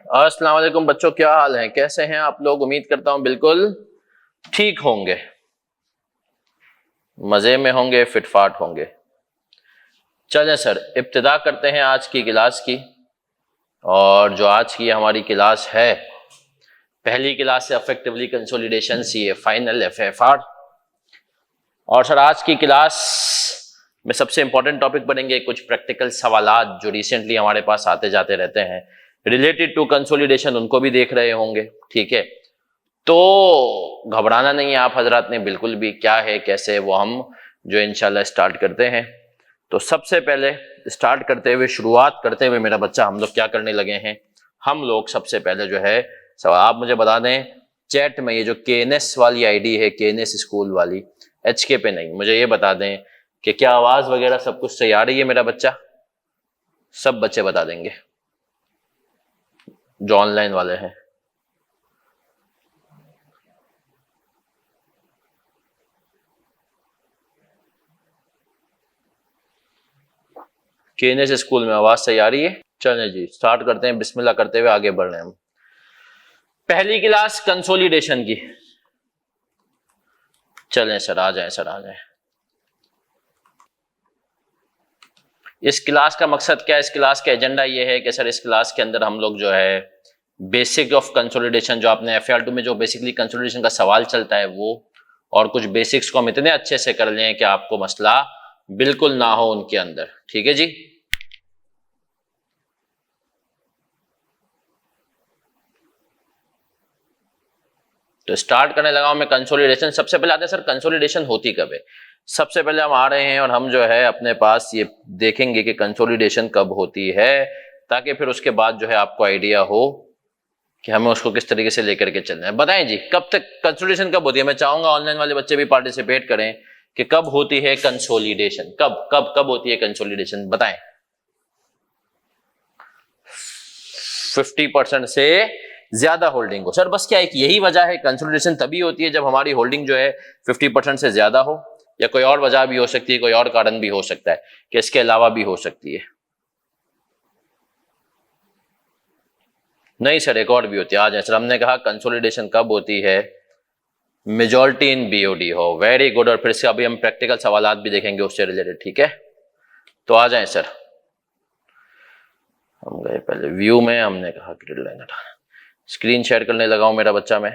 अस्सलाम वालेकुम बच्चों, क्या हाल है, कैसे हैं आप लोग। उम्मीद करता हूं बिल्कुल ठीक होंगे, मजे में होंगे, फिटफाट होंगे। चलें सर, इब्तिदा करते हैं आज की क्लास की। और जो आज की हमारी क्लास है, पहली क्लास से अफेक्टिवली कंसोलिडेशन सीए फाइनल एफएफआर। और सर आज की क्लास में सबसे इंपॉर्टेंट टॉपिक बनेंगे कुछ प्रैक्टिकल सवालात जो रिसेंटली हमारे पास आते जाते रहते हैं रिलेटेड टू कंसोलिडेशन, उनको भी देख रहे होंगे। ठीक है, तो घबराना नहीं है आप हजरात ने बिल्कुल भी, क्या है कैसे वो हम जो इंशाल्लाह स्टार्ट करते हैं। तो सबसे पहले स्टार्ट करते हुए, शुरुआत करते हुए मेरा बच्चा, हम लोग क्या करने लगे हैं, हम लोग सबसे पहले जो है सवाल आप मुझे बता दें चैट में, ये जो केएनएस वाली आईडी है, केएनएस स्कूल वाली, एचके पे नहीं, मुझे ये बता दें कि क्या आवाज वगैरह सब कुछ सही आ रही है मेरा बच्चा। सब बच्चे बता देंगे जो ऑनलाइन वाले हैं। केएनएस स्कूल में आवाज सही आ रही है। चलें जी, स्टार्ट करते हैं, बिस्मिल्लाह करते हुए आगे बढ़ रहे हैं हम। पहली क्लास कंसोलिडेशन की। चलें सर, आ जाएं सर, आ जाएं। इस क्लास का मकसद क्या है, इस क्लास का एजेंडा ये है कि सर इस क्लास के अंदर हम लोग जो है बेसिक ऑफ कंसोलिडेशन, जो आपने एफएआर2 में जो बेसिकली कंसोलिडेशन का सवाल चलता है वो, और कुछ बेसिक्स को हम इतने अच्छे से कर लें कि आपको मसला बिल्कुल ना हो उनके अंदर। ठीक है जी। तो स्टार्ट करने लगा हूं मैं कंसोलिडेशन। सबसे पहले आते हैं सर कंसोलिडेशन होती कब है। सबसे पहले हम आ रहे हैं और हम जो है अपने पास ये देखेंगे कि कंसोलिडेशन कब होती है, ताकि फिर उसके बाद जो है आपको आइडिया हो कि हमें उसको किस तरीके से लेकर के चलना है। बताएं जी, कब तक कंसोलिडेशन कब होती है। मैं चाहूंगा ऑनलाइन वाले बच्चे भी पार्टिसिपेट करें कि कब होती है कंसोलिडेशन, कब कब कब होती है कंसोलिडेशन, बताएं। 50% से ज्यादा होल्डिंग हो। सर बस क्या है कि यही वजह है, कंसोलिडेशन तभी होती है जब हमारी होल्डिंग जो है 50% से ज्यादा हो, या कोई और वजह भी हो सकती है, कोई और कारण भी हो सकता है कि इसके अलावा भी हो सकती है। नहीं सर, एक और भी होती है। आज सर हमने कहा कंसोलिडेशन कब होती है, मेजॉरिटी इन बीओडी हो। Very good. और फिर से अभी हम प्रैक्टिकल सवालात भी देखेंगे उससे रिलेटेड। ठीक है, तो आ जाएं सर। हम गए पहले व्यू में, हमने कहा ग्रिड लाइन हटाना। स्क्रीन शेयर करने लगा हूं मेरा बच्चा मैं।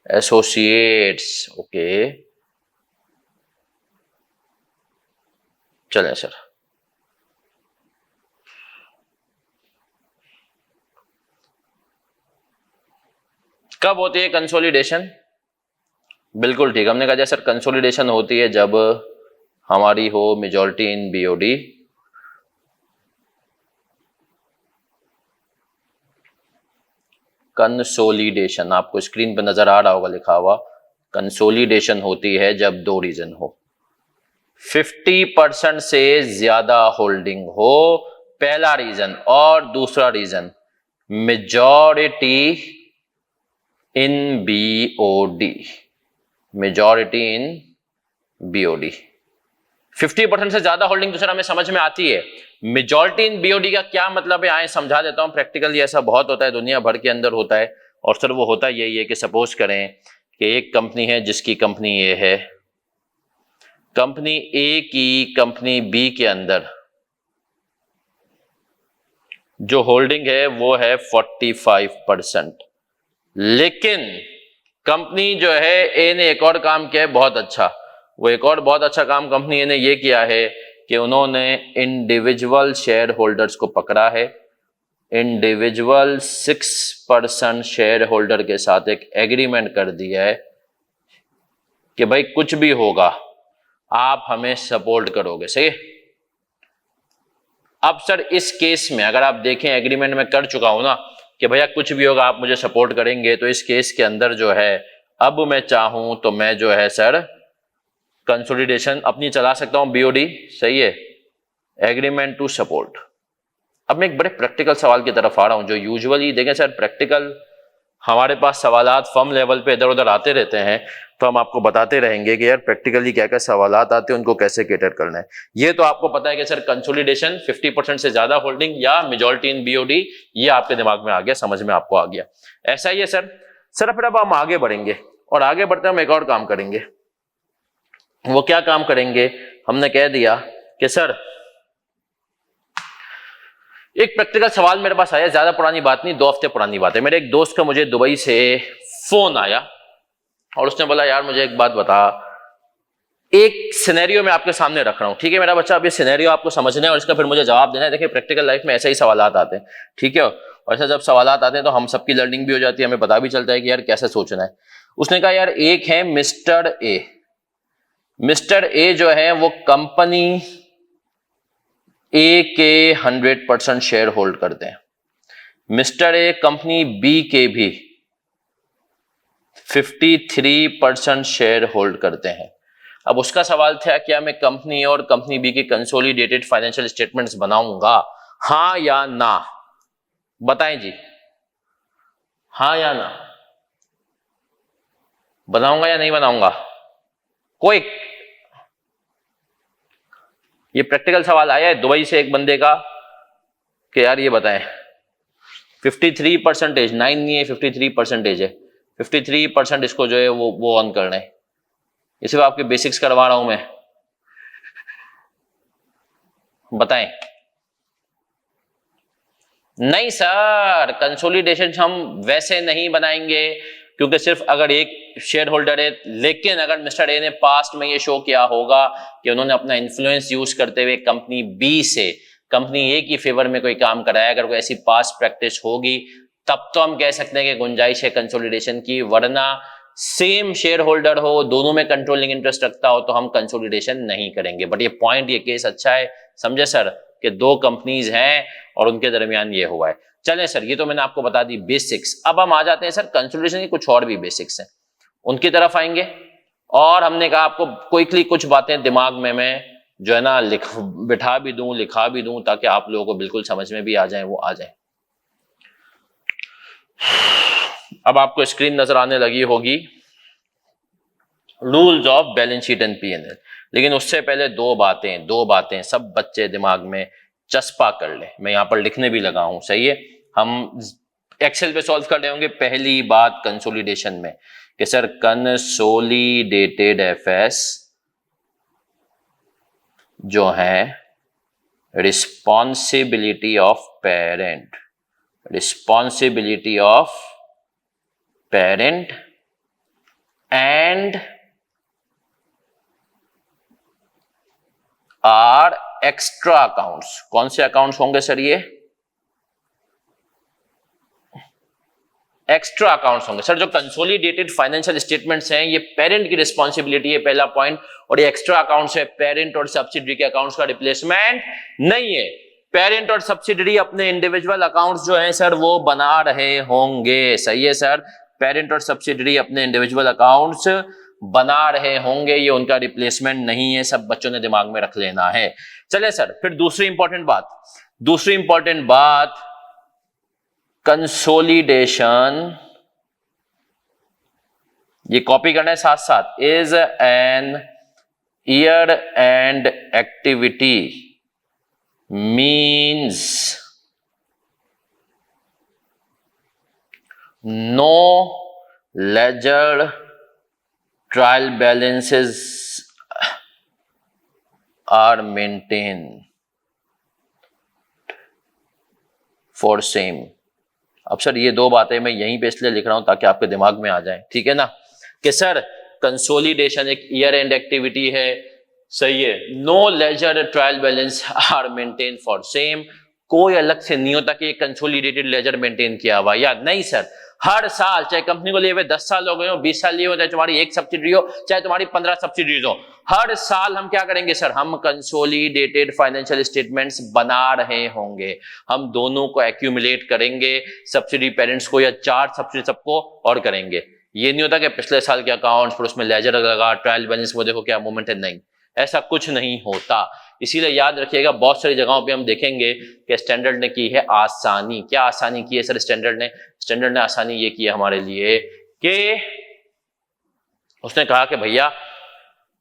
एसोसिएट्स, ओके, चलें सर। कब होती है कंसोलिडेशन, बिल्कुल ठीक, हमने कहा सर कंसोलिडेशन होती है जब हमारी हो मेजॉरिटी इन बीओडी, कंसोलिडेशन आपको स्क्रीन पर नजर आ रहा होगा लिखा हुआ, कंसोलिडेशन होती है जब दो रीजन हो, 50% से ज्यादा होल्डिंग हो, पहला रीजन, और दूसरा reason majority in BOD, majority in BOD. 50% से ज्यादा होल्डिंग तो सर हमें समझ में आती है। मेजॉरिटी इन बीओडी का क्या मतलब है, आए समझा देता हूं। प्रैक्टिकली ऐसा बहुत होता है, दुनिया भर के अंदर होता है। और सर वो होता यही है कि सपोज करें कि एक कंपनी है जिसकी कंपनी ए है, कंपनी ए की कंपनी बी के अंदर जो होल्डिंग है वो है 45%। लेकिन कंपनी जो है ए ने एक और काम किया है बहुत अच्छा, वो एक और बहुत अच्छा काम कंपनी ए ने ये किया है कि उन्होंने इंडिविजुअल शेयर होल्डर्स को पकड़ा है। इंडिविजुअल 6% शेयर होल्डर के साथ एक एग्रीमेंट कर दिया है कि भाई कुछ भी होगा आप हमें सपोर्ट करोगे। सही है। अब सर इस केस में अगर आप देखें, एग्रीमेंट में कर चुका हूं ना कि भैया कुछ भी होगा आप मुझे सपोर्ट करेंगे, तो इस केस के अंदर जो है अब मैं चाहूं तो मैं जो है सर कंसोलिडेशन अपनी चला सकता हूं, बीओडी। सही है, एग्रीमेंट टू सपोर्ट। अब मैं एक बड़े प्रैक्टिकल सवाल की तरफ आ रहा हूं जो यूजुअली देखें सर, प्रैक्टिकल हमारे पास सवालात फर्म लेवल पे इधर उधर आते रहते हैं, तो हम आपको बताते रहेंगे कि यार प्रैक्टिकली क्या क्या सवालात आते हैं, उनको कैसे कैटर करना है। ये तो आपको पता है कि सर कंसोलिडेशन 50% से ज्यादा होल्डिंग या मेजॉरिटी इन बीओडी, ये आपके दिमाग में आ गया, समझ में आपको आ गया। ऐसा ही है सर। फिर अब हम आगे बढ़ेंगे और आगे बढ़ते हम एक और काम करेंगे। वो क्या काम करेंगे, हमने कह दिया कि सर एक प्रैक्टिकल सवाल मेरे पास आया, ज्यादा पुरानी बात नहीं, 2 हफ्ते पुरानी बात है। मेरे एक दोस्त का मुझे दुबई से फोन आया और उसने बोला यार मुझे एक बात बता, एक सिनेरियो मैं आपके सामने रख रहा हूं, ठीक है मेरा बच्चा, अब ये सिनेरियो आपको समझना है और इसका फिर मुझे जवाब देना है। देखिए प्रैक्टिकल लाइफ में ऐसे ही सवालात आते हैं, ठीक है, और ऐसा जब सवालात आते हैं तो हम सबकी लर्निंग भी हो जाती है, हमें पता भी चलता है कि यार कैसे सोचना है। उसने कहा यार एक है मिस्टर ए, मिस्टर ए जो है वो कंपनी ए के 100% शेयर होल्ड करते हैं, मिस्टर ए कंपनी बी के भी 53% शेयर होल्ड करते हैं। अब उसका सवाल था क्या मैं कंपनी और कंपनी बी के कंसोलिडेटेड फाइनेंशियल स्टेटमेंट्स बनाऊंगा, हां या ना? बताएं जी, हां या ना, बनाऊंगा या नहीं बनाऊंगा? कोई, ये प्रैक्टिकल सवाल आया है दुबई से एक बंदे का कि यार ये बताएं 53%, 9 नहीं है 53% है, 53% इसको जो है वो ऑन करना है। इसे आपके बेसिक्स करवा रहा हूं मैं, बताएं। नहीं सर, कंसोलिडेशन हम वैसे नहीं बनाएंगे, क्योंकि सिर्फ अगर एक शेयर होल्डर है, लेकिन अगर मिस्टर ए ने पास्ट में ये शो किया होगा कि उन्होंने अपना इन्फ्लुएंस यूज करते हुए कंपनी बी से कंपनी ए की फेवर में कोई काम कराया, अगर कोई ऐसी पास्ट प्रैक्टिस होगी, तब तो हम कह सकते हैं कि गुंजाइश है कंसोलिडेशन की, वरना सेम शेयर होल्डर हो, दोनों में कंट्रोलिंग इंटरेस्ट रखता हो, तो हम कंसोलिडेशन नहीं करेंगे। बट ये पॉइंट, ये केस अच्छा है, समझे सर, कि 2 कंपनीज हैं और उनके दरमियान ये हुआ है। चलें सर, ये तो मैंने आपको बता दी बेसिक्स। अब हम आ जाते हैं सर कंसोलिडेशन की कुछ और भी बेसिक्स हैं, उनकी तरफ आएंगे। और हमने कहा आपको क्विकली कुछ बातें दिमाग में मैं जो है ना बिठा भी दूं, लिखा भी दूं, ताकि आप लोगों को बिल्कुल समझ में भी आ जाए, वो आ जाए। अब आपको स्क्रीन नजर आने लगी होगी, rules of balance sheet and PNL. लेकिन उससे पहले दो बातें सब बच्चे दिमाग में चस्पा कर ले, मैं यहां पर लिखने भी लगा हूं, सही है, हम एक्सेल पे सॉल्व कर रहे होंगे। पहली बात कंसोलिडेशन में कि सर कंसोलिडेटेड एफएस जो है responsibility of parent, responsibility of parent and are extra accounts. कौन से अकाउंट्स होंगे सर? ये एक्स्ट्रा अकाउंट्स होंगे सर। जो कंसोलिडेटेड फाइनेंशियल स्टेटमेंट्स हैं, ये पेरेंट की रिस्पॉन्सिबिलिटी है, पहला पॉइंट। और ये एक्स्ट्रा अकाउंट्स है, पेरेंट और सब्सिडरी के अकाउंट्स का रिप्लेसमेंट नहीं है। पेरेंट और सब्सिडरी अपने इंडिविजुअल अकाउंट्स जो हैं सर वो बना रहे होंगे, सही है सर, पेरेंट और सब्सिडरी अपने इंडिविजुअल अकाउंट्स बना रहे होंगे, ये उनका रिप्लेसमेंट नहीं है, सब बच्चों ने दिमाग में रख लेना है। चले सर, फिर दूसरी इंपॉर्टेंट बात, कंसोलिडेशन, ये कॉपी करना है साथ साथ, is an year end activity means no ledger trial balances are maintain for same. अब सर ये दो बातें मैं यहीं पे इसलिए लिख रहा हूं ताकि आपके दिमाग में आ जाए, ठीक है ना, कि सर कंसोलिडेशन एक ईयर एंड एक्टिविटी है, सही है, no ledger trial balance are maintain for same, कोई अलग से नहीं होता कि कंसोलिडेटेड लेजर मेंटेन किया हुआ, या नहीं सर, हर साल, चाहे कंपनी को लिए हुए 10 साल हो गए हो, 20 साल लिए हो, चाहे तुम्हारी एक सब्सिडरी हो, चाहे तुम्हारी 15 सब्सिडरीज हो, हर साल हम क्या करेंगे सर, हम कंसोलिडेटेड फाइनेंशियल स्टेटमेंट्स बना रहे होंगे, हम दोनों को एक्यूमुलेट करेंगे, सब्सिडी पेरेंट्स को या 4 सब्सिडी सबको और करेंगे। ये नहीं होता कि पिछले साल के अकाउंट्स फिर उसमें लेजर लगा, ट्रायल बैलेंस वो देखो क्या मूवमेंट है, नहीं, ऐसा कुछ नहीं होता। इसीलिए याद रखिएगा, बहुत सारी जगहों पे हम देखेंगे कि स्टैंडर्ड ने की है आसानी। क्या आसानी की है सर स्टैंडर्ड ने? स्टैंडर्ड ने आसानी ये की है हमारे लिए कि उसने कहा कि भैया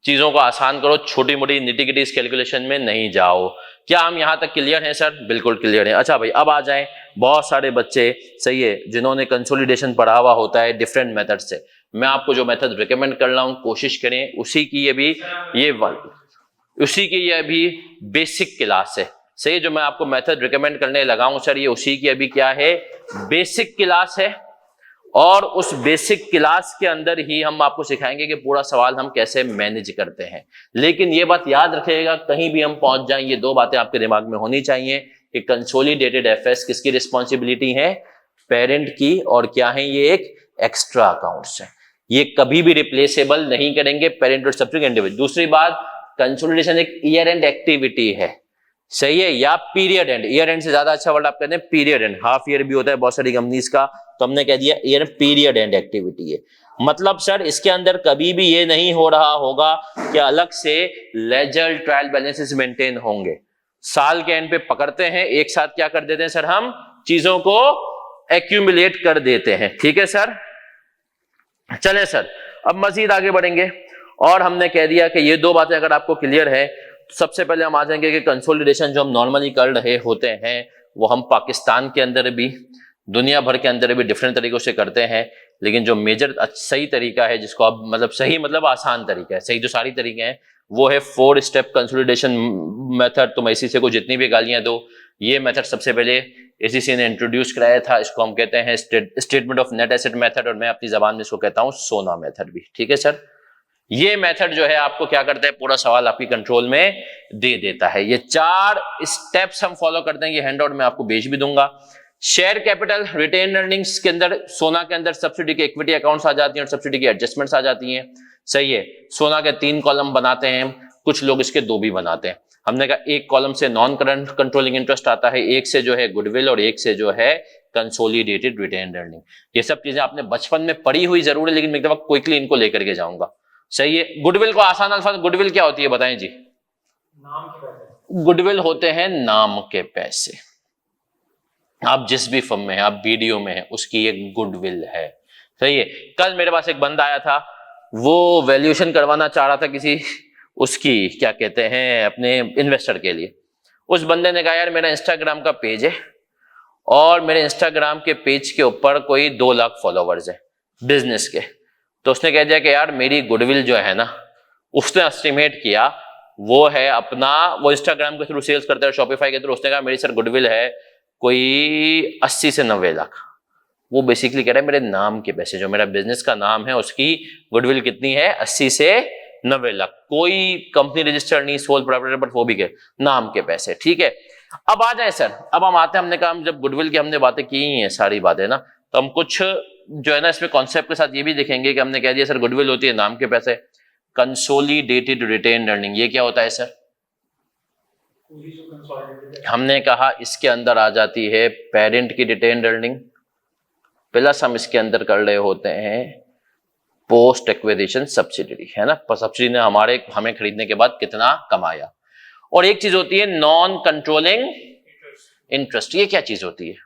चीजों को आसान करो, छोटी मोटी निटी-गिटी कैलकुलेशन में नहीं जाओ। क्या हम यहां तक क्लियर हैं सर? बिल्कुल क्लियर है। अच्छा भाई, अब आ जाएं, बहुत सारे बच्चे सही है जिन्होंने कंसोलिडेशन पढ़ा हुआ होता है डिफरेंट मेथड से। मैं आपको जो मेथड रिकमेंड कर रहा हूं, कोशिश करें उसी की ये अभी बेसिक क्लास है। सही, जो मैं आपको मेथड रिकमेंड करने लगा हूं सर, ये उसी की अभी क्या है, बेसिक क्लास है। और उस बेसिक क्लास के अंदर ही हम आपको सिखाएंगे कि पूरा सवाल हम कैसे मैनेज करते हैं। लेकिन ये बात याद रखिएगा, कहीं भी हम पहुंच जाएं, ये दो बातें आपके दिमाग में होनी चाहिए कि कंसोलिडेटेड एफएस किसकी रिस्पॉन्सिबिलिटी है? पेरेंट की। और क्या है ये? एक एक्स्ट्रा अकाउंट्स है। ये कभी भी रिप्लेसेबल नहीं करेंगे पेरेंट और सब्सिक्वेंट इंडिविजुअल। दूसरी बात, कंसोलिडेशन एक ईयर एंड एक्टिविटी है, सही है, या पीरियड एंड। ईयर एंड से ज्यादा अच्छा वर्ड आप कहते हैं पीरियड एंड। हाफ ईयर भी होता है बहुत सारी कंपनीज का, तो हमने कह दिया ईयर पीरियड एंड एक्टिविटी है। मतलब सर इसके अंदर कभी भी ये नहीं हो रहा होगा कि अलग से लेजर ट्रायल बैलेंसेस मेंटेन होंगे। साल के एंड पे पकड़ते हैं, एक साथ क्या कर देते हैं सर, हम चीजों को एक्यूमुलेट कर देते हैं। ठीक है सर, चलें सर अब मजीद आगे बढ़ेंगे। और हमने कह दिया कि ये दो बातें अगर आपको क्लियर है, सबसे पहले हम आ जाएंगे कि कंसोलिडेशन जो हम नॉर्मली कर रहे होते हैं वो हम पाकिस्तान के अंदर भी, दुनिया भर के अंदर भी डिफरेंट तरीकों से करते हैं। लेकिन जो मेजर सही तरीका है, जिसको आप मतलब सही मतलब आसान तरीका है, सही जो सारी तरीके हैं, वो है 4 स्टेप कंसोलिडेशन मेथड। तुम एसीसी को जितनी भी गालियां दो, ये मेथड सबसे पहले एसीसी ने इंट्रोड्यूस कराया था। इसको हम कहते हैं statement of net asset method, और मैं अपनी जबान में इसको कहता हूं सोना मेथड भी। ठीक है सर, ये मेथड जो है आपको क्या करता है, पूरा सवाल आपकी कंट्रोल में दे देता है। ये 4 स्टेप्स हम फॉलो करते हैं, ये हैंडआउट में आपको भेज भी दूंगा। शेयर कैपिटल रिटेन अर्निंग्स के अंदर, सोना के अंदर सब्सिडी के इक्विटी अकाउंट्स आ जाती हैं और सब्सिडी की एडजस्टमेंट्स आ जाती हैं। सही है, सोना के 3 कॉलम बनाते हैं, कुछ लोग इसके 2 भी बनाते हैं। हमने कहा एक कॉलम से नॉन करंट कंट्रोलिंग इंटरेस्ट आता है, एक से जो है गुडविल, और एक से जो है कंसोलिडेटेड रिटेन अर्निंग। ये सब चीजें आपने बचपन में पढ़ी हुई जरूर है, लेकिन मैं एक दफा क्विकली इनको लेकर के जाऊंगा। सही है, गुडविल को आसान अल्फाज, गुडविल क्या होती है बताएं जी? नाम के पैसे। गुडविल होते हैं नाम के पैसे। आप जिस भी फर्म में हैं, आप बीडीओ में हैं, उसकी एक गुडविल है। सही है, कल मेरे पास एक बंदा आया था, वो वैल्यूएशन करवाना चाह रहा था किसी उसकी क्या कहते हैं अपने इन्वेस्टर के लिए। उस बंदे ने कहा यार मेरा इंस्टाग्राम का पेज है और मेरे इंस्टाग्राम के पेज के ऊपर कोई 2 लाख फॉलोवर्स है बिजनेस के। तो उसने कह दिया कि यार मेरी गुडविल जो है ना, उसने एस्टिमेट किया वो है अपना, वो इंस्टाग्राम के थ्रू सेल्स करता है, शॉपिफाई के थ्रू। उसने कहा मेरी सर गुडविल है कोई 80 से 90 लाख। वो बेसिकली कह रहा है मेरे नाम के पैसे, जो मेरा बिजनेस का नाम है उसकी गुडविल कितनी है, 80 से 90 लाख। कोई कंपनी रजिस्टर्ड नहीं, सोल प्रोप्राइटर, बट वो भी के नाम के पैसे। ठीक है, अब आ जाए सर, अब हम आते हैं, हमने कहा जब गुडविल की हमने बातें की हैं सारी बातें ना, तो हम कुछ जो है ना इसमें कॉन्सेप्ट के साथ ये भी देखेंगे कि हमने कह दिया सर गुडविल होती है नाम के पैसे। कंसोलिडेटेड रिटेन अर्निंग, ये क्या होता है सर? हमने कहा इसके अंदर आ जाती है पेरेंट की रिटेन अर्निंग, प्लस हम इसके अंदर कर रहे होते हैं पोस्ट एक्विजिशन सब्सिडी, है ना, सब्सिडी ने हमें खरीदने के बाद कितना कमाया। और एक चीज होती है नॉन कंट्रोलिंग इंटरेस्ट। ये क्या चीज होती है?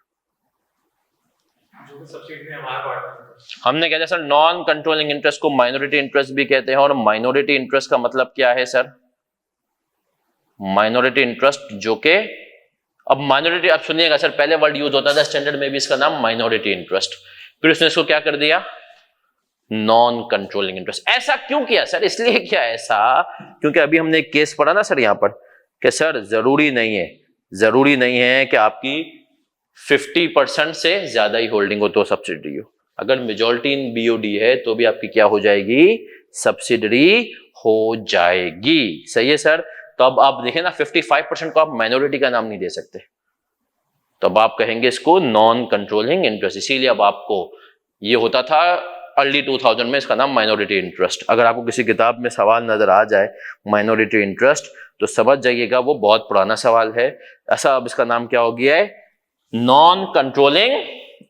हमने कहते हैं सर नॉन कंट्रोलिंग इंटरेस्ट को माइनॉरिटी इंटरेस्ट भी कहते हैं। और माइनॉरिटी इंटरेस्ट का मतलब क्या है सर? माइनॉरिटी इंटरेस्ट जो के, अब माइनॉरिटी आप सुनिएगा सर, पहले वर्ड यूज होता था स्टैंडर्ड में भी इसका नाम माइनॉरिटी इंटरेस्ट, फिर उसने इसको क्या कर दिया, नॉन कंट्रोलिंग इंटरेस्ट। ऐसा क्यों किया सर? इसलिए किया ऐसा क्योंकि अभी हमने एक केस पढ़ा ना सर यहां पर कि सर जरूरी नहीं है कि आपकी 50% से ज्यादा ही होल्डिंग हो तो सब्सिडी हो। अगर मेजॉरिटी इन बीओडी है तो भी आपकी क्या हो जाएगी, सब्सिडरी हो जाएगी। सही है सर, तो अब आप देखें ना 55% को आप माइनॉरिटी का नाम नहीं दे सकते, तो अब आप कहेंगे इसको नॉन कंट्रोलिंग इंटरेस्ट। इसीलिए अब आपको ये होता था अर्ली 2000 में इसका नाम माइनॉरिटी इंटरेस्ट। अगर आपको किसी किताब में सवाल नजर आ जाए माइनॉरिटी इंटरेस्ट तो समझ जाइएगा वो बहुत पुराना सवाल है। ऐसा अब इसका नाम क्या हो गया है, नॉन कंट्रोलिंग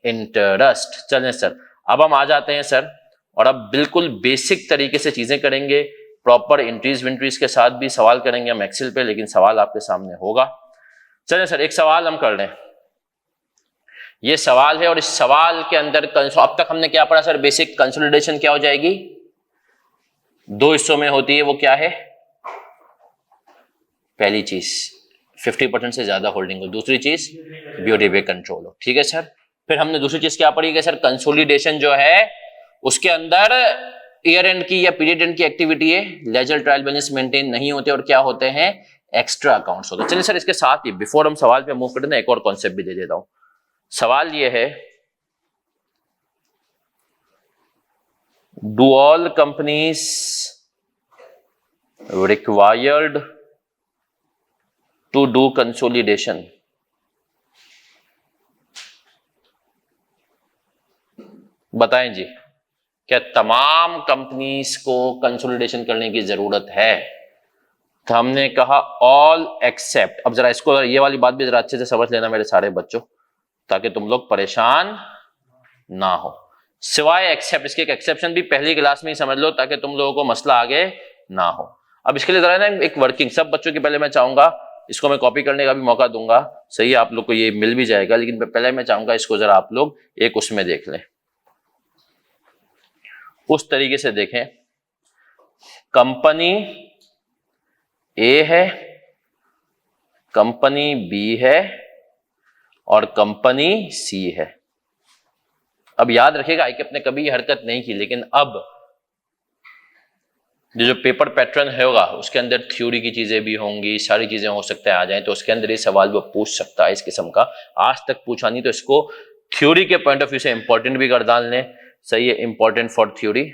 इंटरेस्ट। चलें सर, अब हम आ जाते हैं सर, और अब बिल्कुल बेसिक तरीके से चीजें करेंगे, प्रॉपर एंट्रीज विंट्रीज के साथ भी सवाल करेंगे हम एक्सेल पे, लेकिन सवाल आपके सामने होगा। चलें सर, एक सवाल हम कर लें। ये सवाल है और इस सवाल के अंदर अब तक हमने क्या पढ़ा सर? बेसिक कंसोलिडेशन क्या हो जाएगी, दो हिस्सों में होती है, वो क्या है? पहली चीज 50% से ज्यादा होल्डिंग हो, दूसरी चीज ब्यूटी पे कंट्रोल हो। ठीक है सर। फिर हमने दूसरी चीज क्या पढ़ी कि सर कंसोलिडेशन जो है उसके अंदर ईयर एंड की या पीरियड एंड की एक्टिविटी है, लेजर ट्रायल बैलेंस मेंटेन नहीं होते और क्या होते हैं? एक्स्ट्रा अकाउंट्स होते हैं। चलिए सर, इसके साथ ही बिफोर हम सवाल पे मूव करते हैं एक और कॉन्सेप्ट भी दे देता हूं। सवाल ये है, do all companies required to do consolidation? बताएं जी, क्या तमाम कंपनीज को कंसोलिडेशन करने की जरूरत है? तो हमने कहा ऑल एक्सेप्ट। अब जरा इसको, ये वाली बात भी जरा अच्छे से समझ लेना मेरे सारे बच्चों, ताकि तुम लोग परेशान ना हो। सिवाय एक्सेप्ट, इसके एक एक्सेप्शन भी पहली क्लास में ही समझ लो ताकि तुम लोगों को मसला आगे ना हो। अब इसके लिए जरा ना एक वर्किंग सब बच्चों की पहले मैं चाहूंगा, इसको मैं कॉपी करने का भी मौका दूंगा, सही है, आप लोग को ये मिल भी जाएगा, लेकिन पहले मैं चाहूंगा इसको जरा आप लोग एक उसमें देख लें, उस तरीके से देखें। कंपनी ए है, कंपनी बी है और कंपनी सी है। अब याद रखिएगा आई आपने कभी ये हरकत नहीं की, लेकिन अब जो पेपर पैटर्न होगा उसके अंदर थ्योरी की चीजें भी होंगी, सारी चीजें हो सकता है आ जाएं, तो उसके अंदर ये सवाल वो पूछ सकता है इस किस्म का। आज तक पूछा नहीं तो इसको थ्योरी के पॉइंट ऑफ व्यू से इंपॉर्टेंट भी कर डालने, सही है, इंपॉर्टेंट फॉर थ्योरी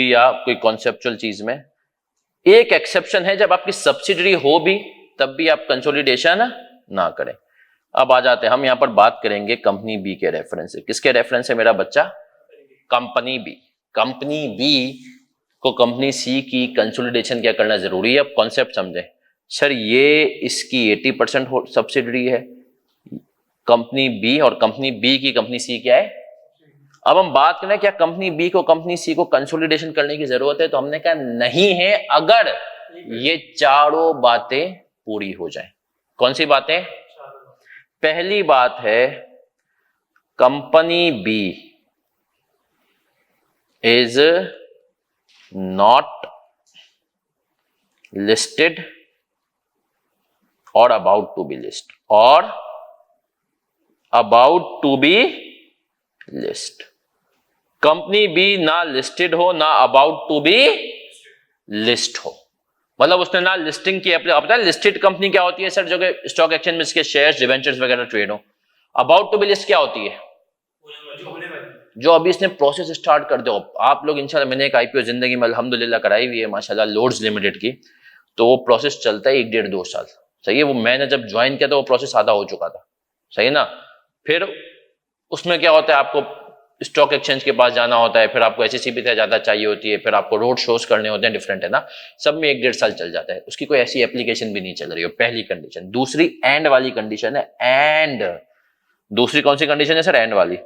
या कोई कॉन्सेप्चुअल चीज में। एक एक्सेप्शन है, जब आपकी सब्सिडरी हो भी तब भी आप कंसोलिडेशन ना करें। अब आ जाते हैं, हम यहां पर बात करेंगे कंपनी बी के रेफरेंस से। किसके रेफरेंस से मेरा बच्चा? Company B. कंपनी बी को कंपनी सी की कंसोलिडेशन क्या करना जरूरी है? अब कॉन्सेप्ट समझें सर, ये इसकी 80% सब्सिडरी है कंपनी बी, और कंपनी बी की कंपनी सी क्या है? अब हम बात करें क्या कंपनी बी को कंपनी सी को कंसोलिडेशन करने की जरूरत है, तो हमने कहा नहीं है, अगर ये चारों बातें पूरी हो जाएं। कौन सी बातें? पहली बात है, company B is not listed और अबाउट टू बी लिस्ट, और about to be list. Company B ना लिस्टेड हो ना अबाउट टू बी लिस्ट हो, मतलब उसने ना लिस्टिंग की। पता है लिस्टेड कंपनी क्या होती है सर? जो कि स्टॉक एक्सचेंज में इसके शेयर्स डिवेंचर्स वगैरह ट्रेड हो। अबाउट टू बी लिस्ट क्या होती है? जो अभी इसने प्रोसेस स्टार्ट कर दो। आप लोग इंशाल्लाह, मैंने एक आईपीओ जिंदगी में अल्हम्दुलिल्लाह कराई हुई है माशाल्लाह, लोड्स लिमिटेड की, तो वो प्रोसेस चलता है 1-1.5-2 साल, सही है। वो मैंने जब ज्वाइन किया तो वो प्रोसेस आधा हो चुका था, सही ना। फिर उसमें क्या होता है, आपको स्टॉक एक्सचेंज के पास जाना होता है, फिर आपको एसईसी भी ज्यादा चाहिए होती है, फिर आपको रोड शोज करने होते हैं, डिफरेंट है ना, सब में 1-1.5 साल चल जाता है। उसकी कोई ऐसी एप्लीकेशन भी नहीं चल रही हो, पहली कंडीशन। दूसरी एंड वाली कंडीशन है, एंड दूसरी कौन सी कंडीशन है सर? एंड वाली।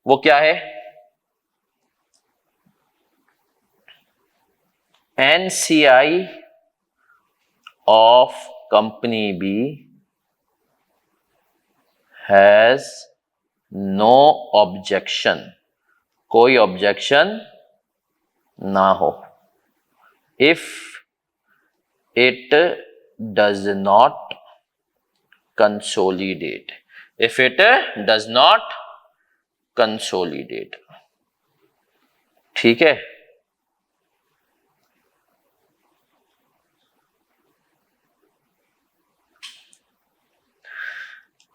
वो क्या है? NCI of company B has no objection, कोई ऑब्जेक्शन ना हो, if it does not consolidate, if it does not consolidate. ठीक है।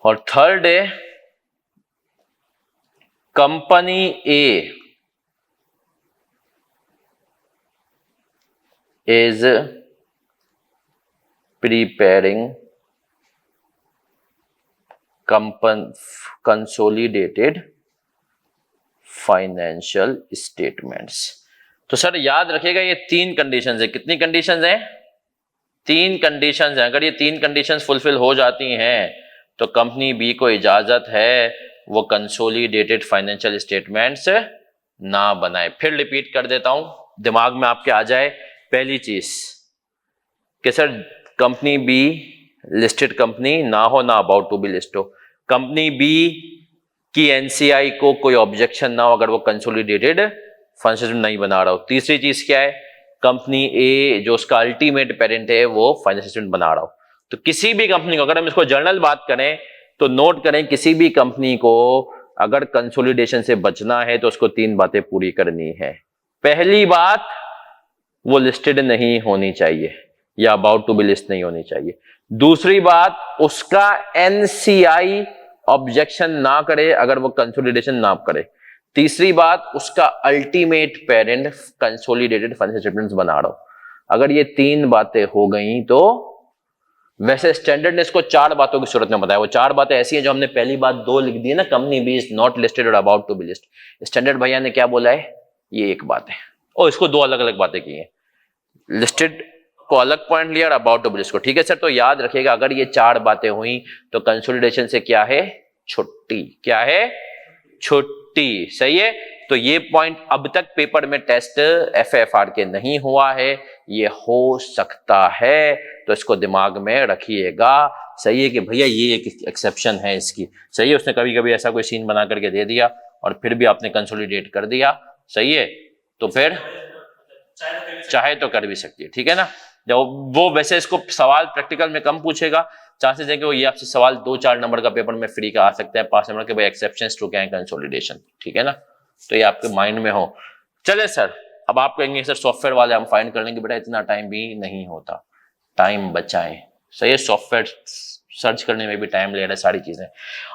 और थर्ड है, company A is preparing consolidated financial statements। तो सर याद रखिएगा ये 3 कंडीशंस है। कितनी कंडीशंस हैं? 3 कंडीशंस हैं। अगर ये 3 कंडीशंस फुलफिल हो जाती हैं तो कंपनी बी को इजाजत है वो कंसोलिडेटेड फाइनेंशियल स्टेटमेंट्स ना बनाए। फिर रिपीट कर देता हूं, दिमाग में आपके आ जाए। पहली चीज कि sir company be listed company ना हो ना अबाउट टू बी लिस्ट हो। कंपनी बी कि एनसीआई को कोई ऑब्जेक्शन ना हो अगर वो कंसोलिडेटेड फाइनेंशियल स्टेटमेंट नहीं बना रहा हो। तीसरी चीज क्या है, कंपनी ए जो उसका अल्टीमेट पेरेंट है वो फाइनेंशियल स्टेटमेंट बना रहा हो। तो किसी भी कंपनी को, अगर हम इसको जर्नल बात करें तो नोट करें, किसी भी कंपनी को अगर कंसोलिडेशन से बचना है तो उसको 3 बातें पूरी करनी है। पहली बात, वो लिस्टेड नहीं होनी चाहिए या अबाउट टू बी लिस्ट नहीं होनी चाहिए। दूसरी बात, उसका एनसीआई ऑब्जेक्शन ना करे अगर वो कंसोलिडेशन ना करे। तीसरी बात, उसका ultimate parent consolidated financial statements बना रहा हो। अगर ये 3 बातें हो गई तो, वैसे स्टैंडर्ड ने इसको 4 बातों की सूरत में बताया, वो 4 बातें ऐसी हैं जो हमने पहली बात 2 लिख दी है ना, company B is not listed और about to be list. Standard भैया ने क्या बोला है, ये एक बात है, और इसको 2 अलग अलग बातें की हैं, लिस्टेड को अलग पॉइंट लिया और अबाउट टू बी लिस्ट को। ठीक है सर, तो याद रखिएगा अगर ये 4 बातें हुई तो कंसोलिडेशन से क्या है, छुट्टी। क्या है, छुट्टी। सही है, तो ये पॉइंट अब तक पेपर में टेस्ट एफएफआर के नहीं हुआ है, ये हो सकता है, तो इसको दिमाग में रखिएगा। सही है कि भैया ये एक एक्सेप्शन है इसकी। सही है, उसने कभी कभी ऐसा कोई सीन बना करके दे दिया और फिर भी आपने कंसोलिडेट कर दिया। सही है, तो फिर चाहे तो कर भी सकती है। ठीक है ना, जब वो वैसे इसको सवाल प्रैक्टिकल में कम पूछेगा, चांसेस है कि वो ये आपसे सवाल 2-4 नंबर का पेपर में फ्री का आ सकता है, 5 नंबर के, भाई एक्सेप्शंस टू क्या है कंसोलिडेशन। ठीक है ना, तो ये आपके माइंड में हो। चले सर, अब आप कहेंगे सर सॉफ्टवेयर वाले हम फाइंड कर लेंगे, बेटा इतना टाइम भी नहीं होता, टाइम बचाएं। सही है, सॉफ्टवेयर सर्च करने में भी टाइम ले रहा है, सारी चीजें।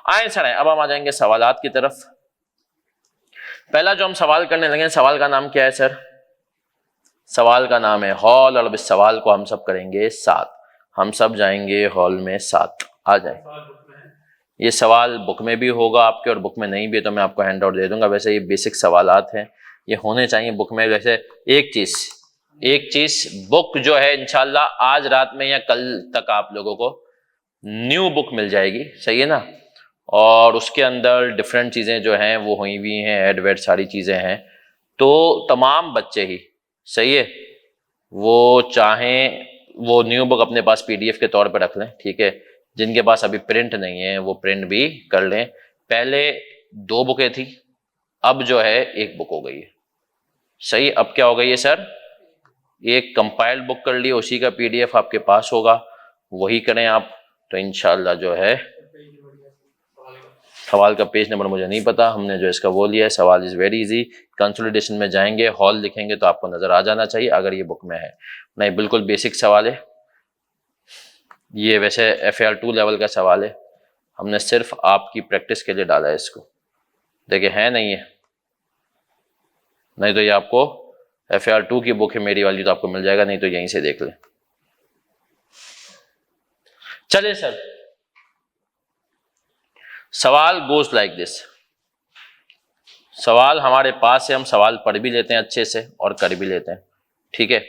आए सर, अब हम आ जाएंगे सवालात की तरफ। पहला जो हम सवाल करने लगे, सवाल का नाम क्या है सर, सवाल का नाम है हॉल, और अब इस सवाल को हम सब करेंगे 7। हम सब जाएंगे हॉल में 7। आ जाए, ये सवाल बुक में भी होगा आपके और बुक में नहीं भी तो मैं आपको हैंड आउट दे दूंगा। वैसे ये बेसिक सवालात हैं, ये होने चाहिए बुक में। वैसे एक चीज बुक जो है इंशाल्लाह आज रात में या कल तक आप लोगों को न्यू बुक मिल जाएगी। सही है ना, और उसके अंदर डिफरेंट चीजें जो हैं वो हुई हुई हैं, एड वेड सारी चीजें हैं। तो तमाम बच्चे ही, सही है, वो चाहें वो न्यू बुक अपने पास पीडीएफ के तौर पर रख लें। ठीक है, जिनके पास अभी प्रिंट नहीं है वो प्रिंट भी कर लें। पहले 2 बुकें थी, अब जो है 1 बुक हो गई है। सही, अब क्या हो गई है सर, एक कंपाइल्ड बुक कर ली, उसी का पीडीएफ आपके पास होगा, वही करें आप, तो इंशाल्लाह जो है। सवाल का पेज नंबर मुझे नहीं पता, हमने जो इसका वो लिया है। सवाल इज वेरी इजी, कंसोलिडेशन में जाएंगे, हॉल लिखेंगे तो आपको नजर आ जाना चाहिए अगर ये बुक में है। नहीं, बिल्कुल बेसिक सवाल है ये, वैसे FAR2 लेवल का सवाल है, हमने सिर्फ आपकी प्रैक्टिस के लिए डाला है इसको। देखिए है नहीं है, नहीं तो ये आपको FAR2 की बुक है मेरी वाली, तो आपको मिल जाएगा, नहीं तो यहीं से देख लें। चलिए सर, सवाल गोज लाइक दिस। सवाल हमारे पास है, हम सवाल पढ़ भी लेते हैं अच्छे से और कर भी लेते हैं। ठीक है,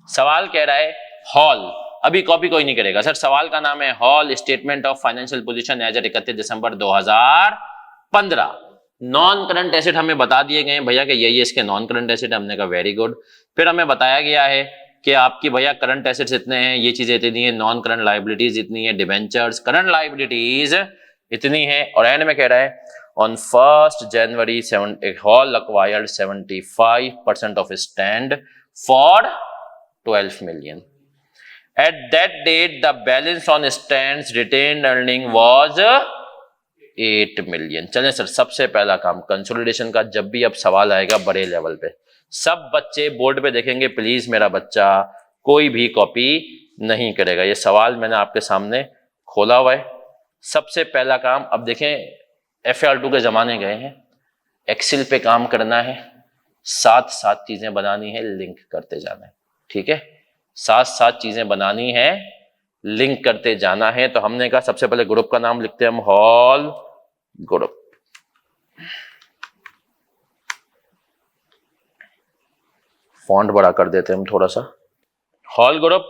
सवाल कह रहा है हॉल, अभी कॉपी कोई नहीं करेगा सर, सवाल का नाम है Hall statement of financial position as at 31 December 2015। Non current asset हमें बता दिए गए भैया कि यही इसके नॉन करंट एसेट, हमने कहा वेरी गुड। फिर हमें बताया गया है कि आपकी भैया करंट एसेट्स इतने हैं, ये चीजें इतनी है, नॉन करंट लाइबिलिटीज इतनी है, डिबेंचर्स, करंट लाइबिलिटीज इतनी है, और एंड में कह रहा है on 1st January Hall acquired 75% of his stand for 12 million. At that date, the balance on stands retained earning was 8 million. चलें सर, सबसे पहला काम कंसोलिडेशन का, जब भी अब सवाल आएगा बड़े लेवल पे, सब बच्चे बोर्ड पे देखेंगे, प्लीज मेरा बच्चा कोई भी कॉपी नहीं करेगा। ये सवाल मैंने आपके सामने खोला हुआ है। सबसे पहला काम, अब देखें FAR2 के जमाने गए हैं, एक्सेल पे काम करना है, 7 चीजें बनानी है, लिंक करते जाना है। ठीक है, 7 चीजें बनानी है, लिंक करते जाना है। तो हमने कहा सबसे पहले ग्रुप का नाम लिखते हैं हम, हॉल ग्रुप। फॉन्ट बड़ा कर देते हैं हम थोड़ा सा, हॉल ग्रुप।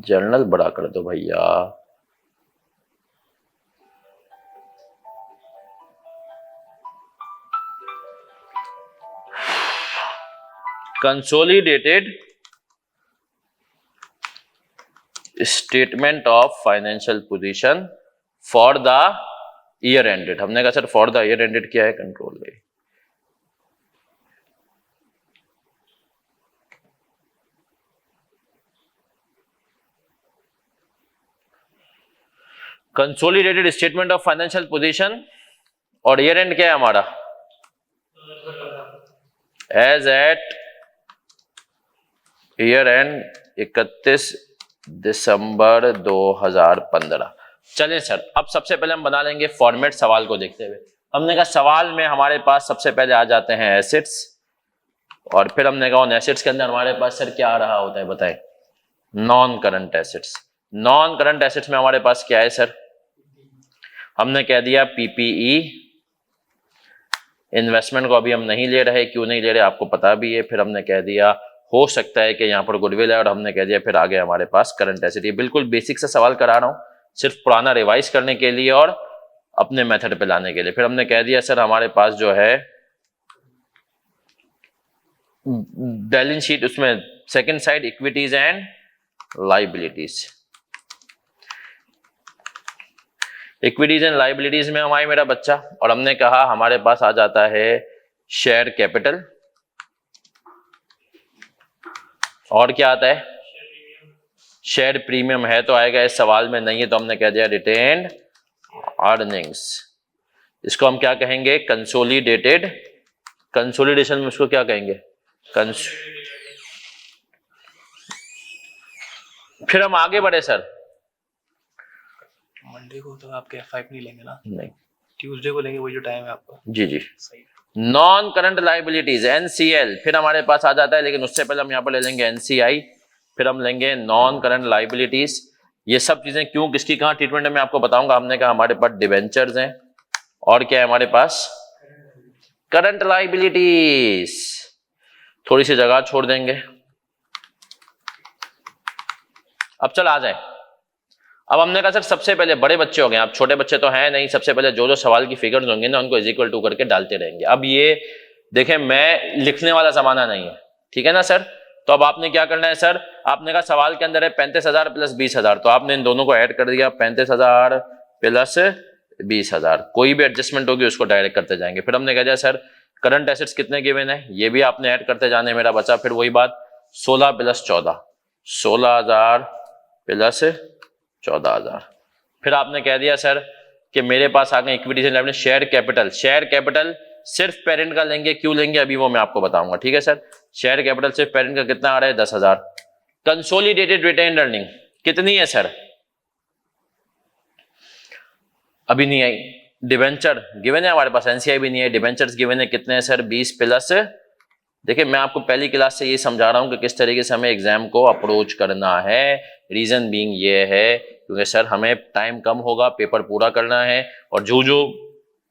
जर्नल बड़ा कर दो भैया। Consolidated statement of financial position for the year ended. हमने कहा sir for the year ended क्या है, control A. Consolidated statement of financial position और ईयर एंड क्या है हमारा, as eight year and 31 December 2015। चलिए सर, अब सबसे पहले हम बना लेंगे फॉर्मेट सवाल को देखते हुए। हमने कहा सवाल में हमारे पास सबसे पहले आ जाते हैं एसेट्स, और फिर हमने कहा उन एसेट्स के अंदर हमारे पास सर क्या आ रहा होता है बताएं, non current assets. Non current assets में हमारे पास क्या है सर, हमने कह दिया पीपीई। इन्वेस्टमेंट को अभी हम नहीं ले रहे, क्यों नहीं ले रहे आपको पता भी है। फिर हमने कह दिया हो सकता है कि यहाँ पर गुडविल है, और हमने कह दिया फिर आगे हमारे पास करंट एसेट। ये बिल्कुल बेसिक से सवाल करा रहा हूँ, सिर्फ पुराना रिवाइज करने के लिए और अपने मेथड पे लाने के लिए। फिर हमने कह दिया सर हमारे पास जो है बैलेंस शीट, उसमें second side equities and liabilities. Equities and liabilities में हमारे मेरा बच्चा, और हमने कहा हमारे पास आ जाता है शेयर कैपिटल, और क्या आता है, शेयर प्रीमियम है तो आएगा, इस सवाल में नहीं है तो हमने कह दिया रिटेन्ड अर्निंग्स। इसको हम क्या कहेंगे, कंसोलिडेटेड। कंसोलिडेशन में उसको क्या कहेंगे, फिर हम आगे बढ़े सर। मंडे को तो आपके F5 नहीं लेंगे ना? नहीं, ट्यूसडे को लेंगे, वही जो टाइम है आपका। जी जी। सही। नॉन करंट लाइबिलिटीज एनसीएल फिर हमारे पास आ जाता है, लेकिन उससे पहले हम यहाँ पर ले लेंगे एनसीआई, फिर हम लेंगे नॉन करंट लाइबिलिटीज। ये सब चीजें क्यों किसकी कहाँ ट्रीटमेंट है मैं आपको बताऊंगा। हमने कहा हमारे पास डिवेंचर्स हैं, और क्या है हमारे पास, करंट लाइबिलिटीज। थोड़ी सी जगह छोड़ देंगे। अब चल आ जाए। अब हमने कहा सर सबसे पहले बड़े बच्चे हो गए, आप छोटे बच्चे तो हैं नहीं, सबसे पहले जो जो सवाल की फिगर्स होंगे ना उनको इज इक्वल टू करके डालते रहेंगे। अब ये देखें, मैं लिखने वाला जमाना नहीं है, ठीक है ना सर। तो अब आपने क्या करना है सर, आपने कहा सवाल के अंदर है 35,000 प्लस 20,000, तो आपने इन दोनों को ऐड कर दिया, 35,000 प्लस 20,000। कोई भी एडजस्टमेंट होगी उसको डायरेक्ट करते जाएंगे। फिर हमने कह दिया सर करंट एसेट्स कितने गिवन है, ये भी आपने ऐड करते जाने मेरा बचा। फिर वही बात 16 प्लस 14, 16,000 प्लस 14,000। फिर आपने कह दिया सर कि मेरे पास आ गए इक्विटी से शेयर कैपिटल। शेयर कैपिटल सिर्फ पेरेंट का लेंगे, क्यों लेंगे अभी वो मैं आपको बताऊंगा, ठीक है सर। शेयर कैपिटल सिर्फ पेरेंट का कितना आ रहा है, 10,000। कंसोलिडेटेड रिटेन्ड अर्निंग कितनी है सर, अभी नहीं आई। डिवेंचर गिवन है हमारे पास, एनसीआई भी नहीं है, डिवेंचर्स गिवन है कितने हैं सर, 20 प्लस। देखिए मैं आपको पहली क्लास से ये समझा रहा हूं कि किस तरीके से हमें एग्जाम को अप्रोच करना है। रीजन बीइंग ये है क्योंकि सर हमें टाइम कम होगा, पेपर पूरा करना है, और जो जो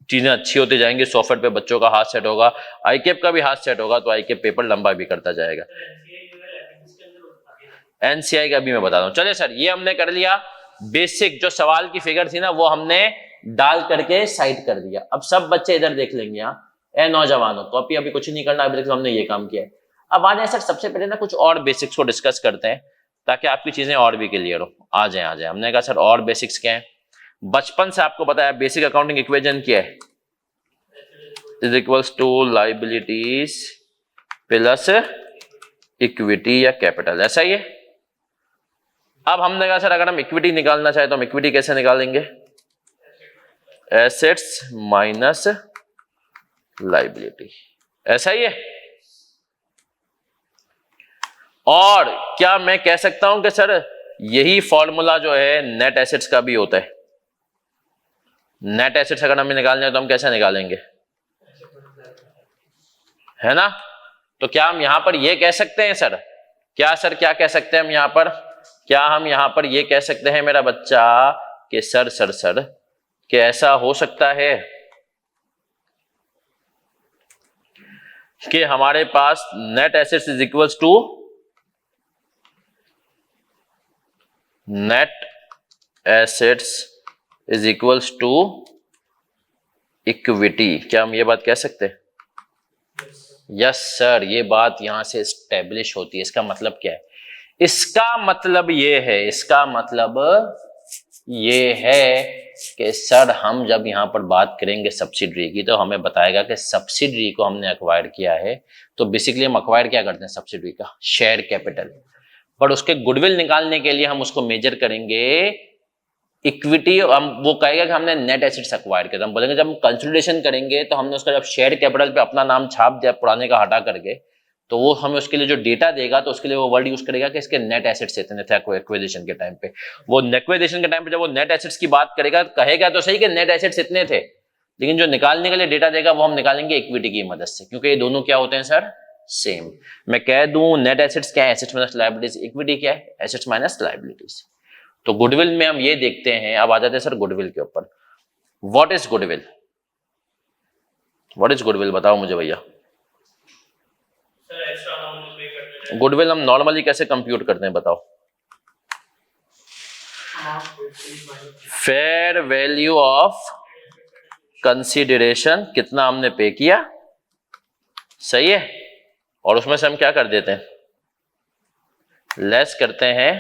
चीजें अच्छी होती जाएंगी सॉफ्टवेयर पे बच्चों का हाथ सेट होगा, आईकेप का भी हाथ सेट होगा, तो आईकेप पेपर लंबा भी करता जाएगा। एनसीआई का भी मैं बता रहा हूँ। चलिए सर ये हमने कर लिया, बेसिक जो सवाल की फिगर थी ना वो हमने डाल करके साइड कर दिया। अब सब बच्चे इधर देख लेंगे, यहाँ ए नौजवानों को अभी कुछ नहीं करना, अभी तक हमने ये काम किया है। अब आ जाए सर सबसे पहले ना कुछ और बेसिक्स को डिस्कस करते हैं ताकि आपकी चीजें और भी क्लियर हो। आ जाए। हमने कहा सर और बेसिक्स क्या है, बचपन से आपको बताया बेसिक अकाउंटिंग इक्वेशन क्या है, is equals to liabilities plus equity या कैपिटल, ऐसा ही है। अब हमने कहा सर अगर हम इक्विटी निकालना चाहे तो हम इक्विटी कैसे निकालेंगे, एसेट्स माइनस लाइबिलिटी, ऐसा ही है। और क्या मैं कह सकता हूं कि सर यही फॉर्मूला जो है नेट एसेट्स का भी होता है। नेट एसेट्स अगर हमें निकालने हैं तो हम कैसे निकालेंगे, है ना। तो क्या हम यहां पर ये कह सकते हैं सर, क्या सर क्या कह सकते हैं हम यहां पर, क्या हम यहां पर ये कह सकते हैं मेरा बच्चा कि सर कि ऐसा हो सकता है कि हमारे पास net assets is equals to net assets is equals to equity, क्या हम ये बात कह सकते हैं? यस सर, ये बात यहां से एस्टेब्लिश होती है। इसका मतलब क्या है, इसका मतलब ये है कि सर हम जब यहाँ पर बात करेंगे सब्सिडरी की तो हमें बताएगा कि सब्सिडरी को हमने अक्वायर किया है, तो बेसिकली हम अक्वायर क्या करते हैं सब्सिडरी का शेयर कैपिटल, पर उसके गुडविल निकालने के लिए हम उसको मेजर करेंगे इक्विटी। हम वो कहेगा कि हमने नेट एसेट्स अक्वायर किया, तो हम बोलेंगे जब हम कंसोलिडेशन करेंगे तो हमने उसका जब शेयर कैपिटल पे अपना नाम छाप दिया पुराने का हटा करके, तो वो हमें उसके लिए जो डेटा देगा तो उसके लिए वो वर्ड यूज करेगा कि इसके नेट एसेट्स इतने थे एक्विजिशन के टाइम पे। वो एक्विजिशन के टाइम पे जब वो नेट एसेट्स की बात करेगा कहेगा तो सही कि नेट एसेट्स इतने थे, लेकिन जो निकालने के लिए डेटा देगा वो हम निकालेंगे इक्विटी की मदद से, क्योंकि ये दोनों क्या होते हैं सर सेम। मैं कह दूं नेट एसेट्स क्या है, एसेट्स माइनस लायबिलिटीज, इक्विटी क्या है, एसेट्स माइनस लायबिलिटीज। तो गुडविल में हम ये देखते हैं। अब आ जाते हैं सर गुडविल के ऊपर। What is goodwill, what is goodwill बताओ मुझे भैया। गुडविल हम नॉर्मली कैसे कंप्यूट करते हैं बताओ। फेयर वैल्यू ऑफ कंसीडरेशन, कितना हमने पे किया, सही है, और उसमें से हम क्या कर देते हैं लेस करते हैं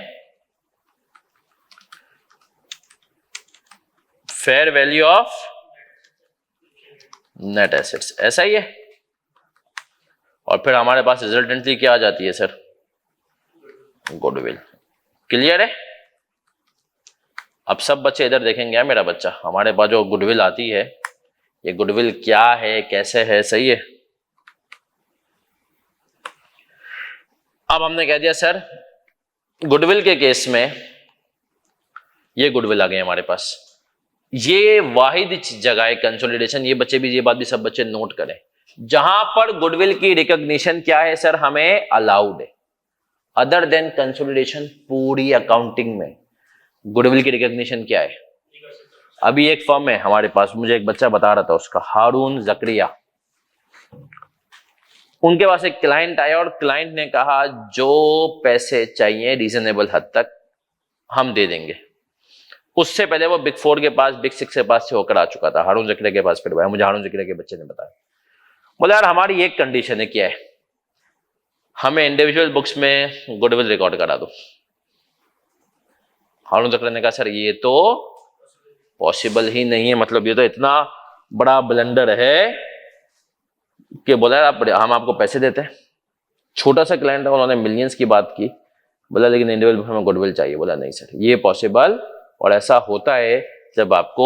fair value of net assets, ऐसा ही है। और फिर हमारे पास रिजल्टेंटली क्या आ जाती है सर गुडविल। क्लियर है। अब सब बच्चे इधर देखेंगे, मेरा बच्चा हमारे पास जो गुडविल आती है, ये गुडविल क्या है कैसे है, सही है। अब हमने कह दिया सर गुडविल के केस में ये गुडविल आ गए हमारे पास। ये वाहिद जगह है कंसोलिडेशन, ये बच्चे भी, ये बात भी सब बच्चे नोट करें, जहां पर गुडविल की रिकॉग्निशन क्या है सर हमें अलाउड है। अदर देन कंसोलिडेशन पूरी अकाउंटिंग में गुडविल की रिकॉग्निशन क्या है। अभी एक फर्म है हमारे पास, मुझे एक बच्चा बता रहा था उसका, हारून जकरिया, उनके पास एक क्लाइंट आया और क्लाइंट ने कहा जो पैसे चाहिए रीजनेबल हद तक हम दे देंगे। उससे पहले वो बिग 4 के पास, बिग 6 के पास से होकर आ चुका था, हारून जकरिया के पास फिर मुझे हारून जकरिया के बच्चे ने बताया। बोला यार हमारी एक कंडीशन है, क्या है, हमें इंडिविजुअल बुक्स में गुडविल रिकॉर्ड करा दो। हारून जकरिया ने कहा सर ये तो पॉसिबल ही नहीं है, मतलब ये तो इतना बड़ा ब्लंडर है कि बोला यार हम आपको पैसे देते हैं। छोटा सा क्लाइंट है, उन्होंने मिलियंस की बात की, बोला लेकिन इंडिविजुअल बुक में गुडविल चाहिए। बोला नहीं सर ये पॉसिबल, और ऐसा होता है जब आपको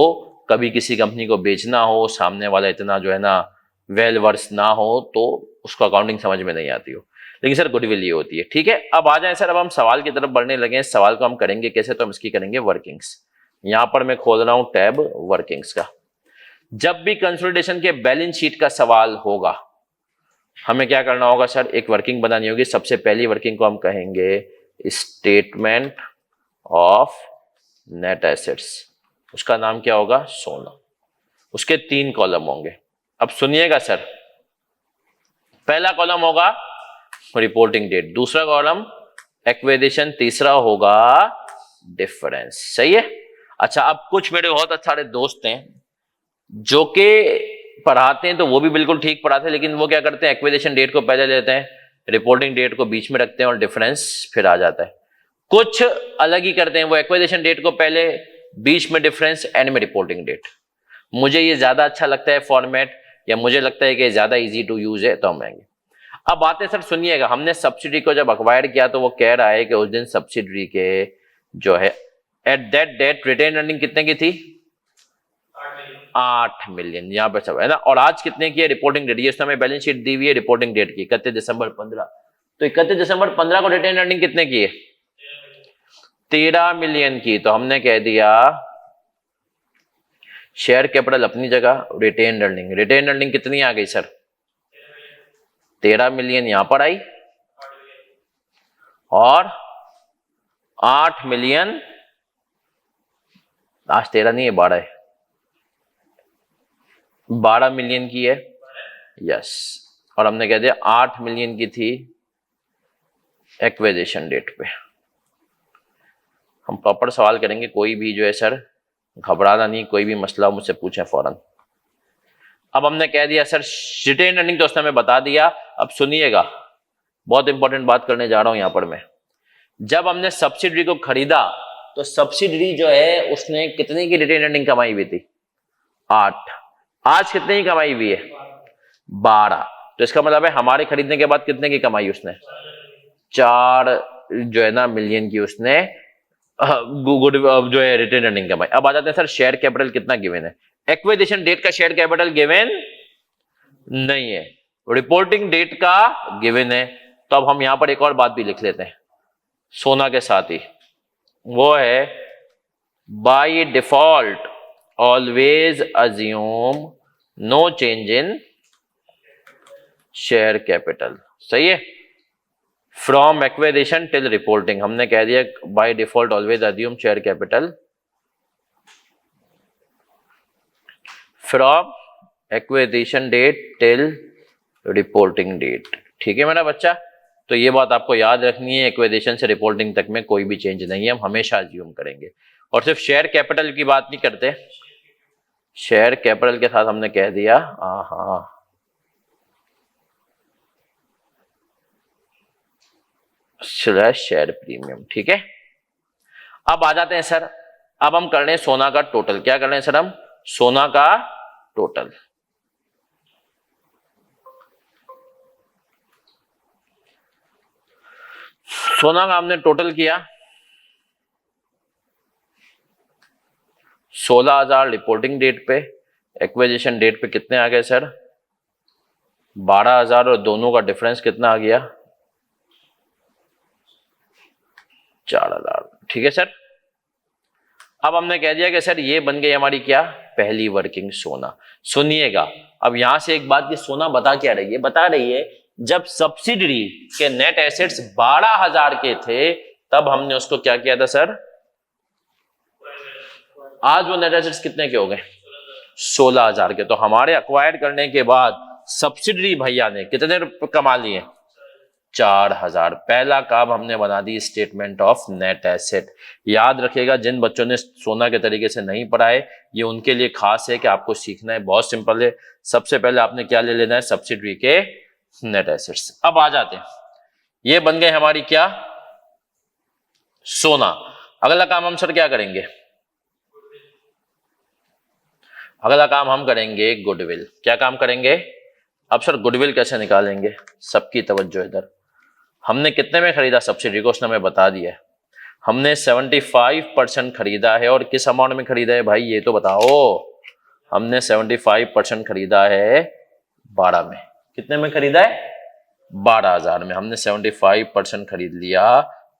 कभी किसी कंपनी को बेचना हो, सामने वाला इतना जो है ना वेल वर्स ना हो तो उसको अकाउंटिंग समझ में नहीं आती हो, लेकिन सर गुडविल ये होती है। ठीक है, अब आ जाए सर, अब हम सवाल की तरफ बढ़ने लगे। सवाल को हम करेंगे कैसे, तो हम इसकी करेंगे वर्किंग्स। यहां पर मैं खोल रहा हूं टैब वर्किंग्स का। जब भी कंसोलिडेशन के बैलेंस शीट का सवाल होगा हमें क्या करना होगा सर, एक वर्किंग बनानी होगी। सबसे पहली वर्किंग को हम कहेंगे स्टेटमेंट ऑफ नेट एसेट्स, उसका नाम क्या होगा सोना। उसके 3 कॉलम होंगे। अब सुनिएगा सर, पहला कॉलम होगा रिपोर्टिंग डेट, दूसरा कॉलम एक्विजिशन, तीसरा होगा डिफरेंस, सही है। अच्छा, अब कुछ मेरे बहुत सारे दोस्त हैं जो कि पढ़ाते हैं तो वो भी बिल्कुल ठीक पढ़ाते हैं, लेकिन वो क्या करते हैं एक्विजिशन डेट को पहले लेते हैं, रिपोर्टिंग डेट को बीच में रखते हैं और डिफरेंस फिर आ जाता है। कुछ अलग ही करते हैं, वो एक्विजिशन डेट को पहले, बीच में डिफरेंस, एंड में रिपोर्टिंग डेट। मुझे ये ज्यादा अच्छा लगता है फॉर्मेट, या मुझे लगता है कि ज्यादा इजी टू यूज है, तो हम आएंगे। अब बातें सर सुनिएगा, हमने सब्सिडी को जब अक्वायर किया तो वो कह रहा है कि उस दिन सब्सिडी के जो है at that date retain earning कितने की थी, 8 मिलियन, यहाँ पे सब है ना। और आज कितने की है रिपोर्टिंग डेट, ये समय बैलेंस शीट दी हुई है रिपोर्टिंग डेट की 31 दिसंबर 15, तो 31 दिसंबर 15 को रिटेन अर्निंग कितने की है, 13 मिलियन की। तो हमने कह दिया शेयर कैपिटल अपनी जगह, रिटेन अर्निंग, रिटेन अर्निंग कितनी आ गई सर, 13 मिलियन यहां पर आई, और 8 मिलियन, आज 13 नहीं है 12 है, 12 मिलियन की है, यस। और हमने कह दिया 8 मिलियन की थी एक्विजिशन डेट पे। हम प्रॉपर सवाल करेंगे, कोई भी जो है सर घबराना नहीं, कोई भी मसला मुझसे पूछें फौरन। अब हमने कह दिया सर रिटेन अर्निंग तो उसने हमें बता दिया। अब सुनिएगा, बहुत इंपॉर्टेंट बात करने जा रहा हूं यहां पर मैं। जब हमने सब्सिडी को खरीदा तो सब्सिडरी जो है उसने कितने की रिटेन अर्निंग कमाई हुई थी? 8। आज कितने की कमाई हुई है? 12। तो इसका मतलब है हमारे खरीदने के बाद कितने की कमाई उसने? 4 जो है ना मिलियन की उसने गुड जो है रिटेन अर्निंग कमाई। अब आ जाते हैं सर शेयर कैपिटल कितना गिवन है। एक्विजिशन डेट का शेयर कैपिटल गिवन नहीं है, रिपोर्टिंग डेट का गिवन है। तो अब हम यहां पर एक और बात भी लिख लेते हैं सोना के साथ ही, वो है by default always assume no change in share capital. सही है, फ्रॉम एक्विजिशन टिल रिपोर्टिंग हमने कह दिया by default always assume share capital from acquisition date till reporting date. ठीक है मेरा बच्चा, तो ये बात आपको याद रखनी है, एक्विजिशन से रिपोर्टिंग तक में कोई भी चेंज नहीं है, हम हमेशा अज्यूम करेंगे। और सिर्फ शेयर कैपिटल की बात नहीं करते, शेयर कैपिटल के साथ हमने कह दिया हाँ स्लैश शेयर प्रीमियम। ठीक है, अब आ जाते हैं सर, अब हम कर रहे हैं सोना का टोटल। क्या कर रहे हैं सर हम? सोना का टोटल। सोना का हमने टोटल किया 16,000 रिपोर्टिंग डेट पे, एक्विजिशन डेट पे कितने आ गए सर? 12,000 और दोनों का डिफरेंस कितना आ गया? 4,000। ठीक है सर, अब हमने कह दिया कि सर ये बन गई हमारी क्या? पहली वर्किंग सोना। सुनिएगा अब यहां से एक बात, ये सोना बता क्या रही है? बता रही है जब सब्सिडरी के नेट एसेट्स 12,000 के थे तब हमने उसको क्या किया था सर? आज वो नेट एसेट्स कितने के हो गए? 16,000 के। तो हमारे अक्वायर्ड करने के बाद सब्सिडरी भैया ने कितने रुपए कमा लिए? 4,000। पहला काम हमने बना दी स्टेटमेंट ऑफ नेट एसेट। याद रखिएगा जिन बच्चों ने सोना के तरीके से नहीं पढ़ा है ये उनके लिए खास है कि आपको सीखना है, बहुत सिंपल है। सबसे पहले आपने क्या ले लेना है? सब्सिडरी के नेट एसेट्स। अब आ जाते हैं, ये बन गए हमारी क्या? सोना। अगला काम हम सर क्या करेंगे? अगला काम हम करेंगे गुडविल। क्या काम करेंगे? अब सर गुडविल कैसे निकालेंगे? सबकी तवज्जो इधर। हमने कितने में खरीदा सब्सिडी को? उसने हमें बता दिया है, हमने 75% खरीदा है। और किस अमाउंट में खरीदा है भाई ये तो बताओ? हमने 75% खरीदा है 12 में। कितने में खरीदा है? 12,000 में। हमने 75% खरीद लिया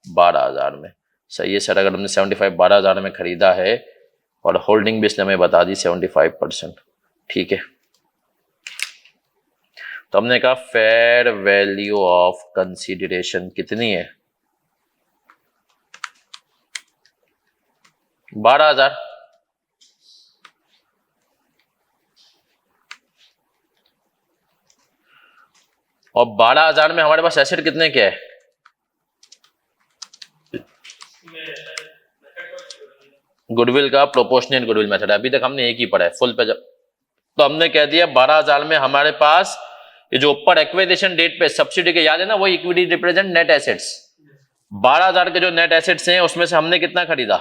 12,000 में। सही है सर, अगर हमने 75 12,000 में खरीदा है और होल्डिंग भी इसने हमें बता दी 75%। ठीक है, तो हमने कहा फेयर वैल्यू ऑफ कंसीडरेशन कितनी है? 12,000। और 12,000 में हमारे पास एसेट कितने के है? गुडविल का प्रोपोर्शनल गुडविल मेथड। अभी तक हमने एक ही पढ़ा है फुल पे। जब तो हमने कह दिया 12,000 में हमारे पास ये जो ऊपर एक्विजिशन डेट पे सब्सिडी के, याद है ना, वो इक्विटी रिप्रेजेंट नेट एसेट्स। 12,000 के जो नेट एसेट्स हैं उसमें से हमने कितना खरीदा?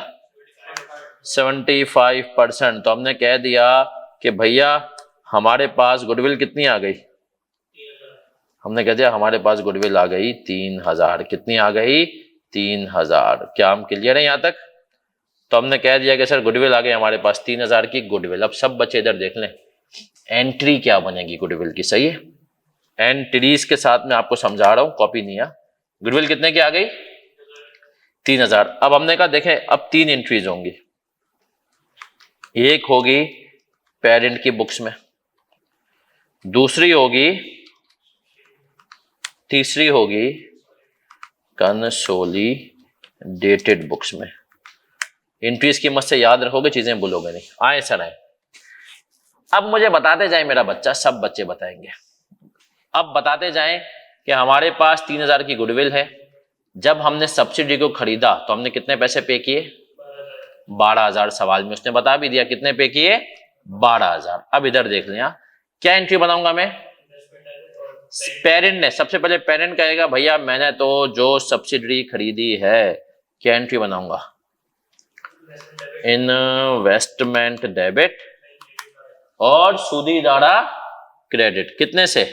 75%। तो हमने कह दिया कि भैया हमारे पास गुडविल कितनी आ गई? हमने कह दिया हमारे पास गुडविल आ गई 3,000। कितनी आ गई? 3,000। क्या हम क्लियर है यहां तक? तो हमने कह दिया कि सर गुडविल आ गई हमारे पास 3,000 की गुडविल। अब सब बच्चे इधर देख लें, एंट्री क्या बनेगी गुडविल की? सही है, एंट्रीज के साथ मैं आपको समझा रहा हूं, कॉपी नहीं है। गुडविल कितने की आ गई? 3,000। अब हमने कहा देखें अब 3 एंट्रीज होंगी। एक होगी पेरेंट की बुक्स में, दूसरी होगी, तीसरी होगी कंसोलिडेटेड बुक्स में। एंट्रीज की मत से याद रखोगे, चीजें भूलोगे नहीं। आए सर आए, अब मुझे बताते जाए मेरा बच्चा, सब बच्चे बताएंगे। अब बताते जाएं कि हमारे पास 3,000 की गुडविल है। जब हमने सब्सिडी को खरीदा तो हमने कितने पैसे पे किए? 12,000। सवाल में उसने बता भी दिया कितने पे किए? 12,000। अब इधर देख लें, क्या एंट्री बनाऊंगा मैं? पेरेंट ने, सबसे पहले पेरेंट कहेगा भैया मैंने तो जो सब्सिडी खरीदी है, क्या एंट्री बनाऊंगा? इन्वेस्टमेंट डेबिट और सूदी दाड़ा क्रेडिट। कितने से?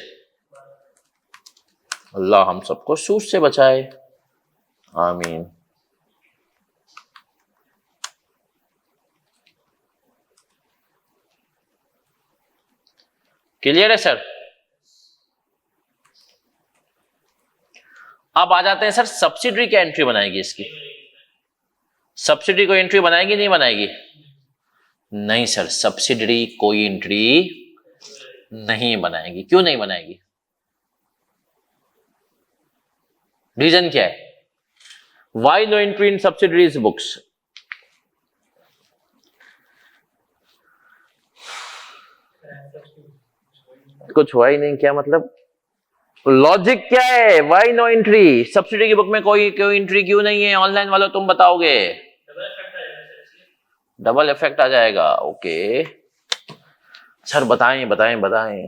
अल्लाह हम सबको सूद से बचाए, आमीन। क्लियर है सर? अब आ जाते हैं सर, सब्सिडी की एंट्री बनाएगी इसकी। सब्सिडी कोई एंट्री बनाएगी नहीं बनाएगी? नहीं सर, सब्सिडी कोई एंट्री नहीं बनाएगी। क्यों नहीं बनाएगी? रीजन क्या है? Why no entry in subsidiary's books? कुछ हुआ ही नहीं, क्या मतलब? लॉजिक क्या है? Why no entry? सब्सिडी की बुक में कोई एंट्री क्यों नहीं है? ऑनलाइन वालों तुम बताओगे। डबल इफेक्ट आ जाएगा। ओके सर, बताएं बताएं बताएं।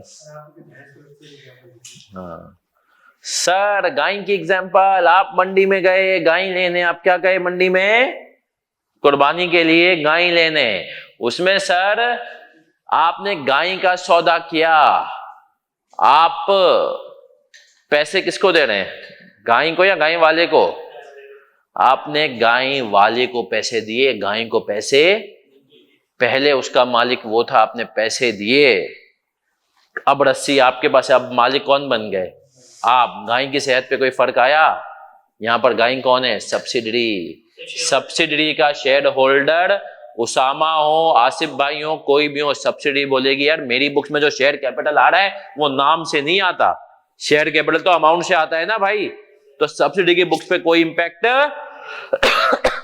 हाँ सर, गाय की एग्जांपल, आप मंडी में गए गाय लेने, आप क्या गए मंडी में? कुर्बानी के लिए गाय लेने। उसमें सर आपने गाय का सौदा किया, आप पैसे किसको दे रहे हैं? गाय को या गाय वाले को? आपने गाय वाले को पैसे दिए, गाय को पैसे, पहले उसका मालिक वो था, आपने पैसे दिए, अब रस्सी आपके पास है, अब मालिक कौन बन गए? आप। गाय की सेहत पे कोई फर्क आया? यहां पर गाय कौन है? सब्सिडरी। सब्सिडरी का शेयर होल्डर उसामा हो, आसिफ भाई हो, कोई भी हो, सब्सिडी बोलेगी यार मेरी बुक्स में जो शेयर कैपिटल आ रहा है वो नाम से नहीं आता, शेयर कैपिटल तो अमाउंट से आता है ना भाई। तो सब्सिडी की बुक्स पे कोई इंपैक्ट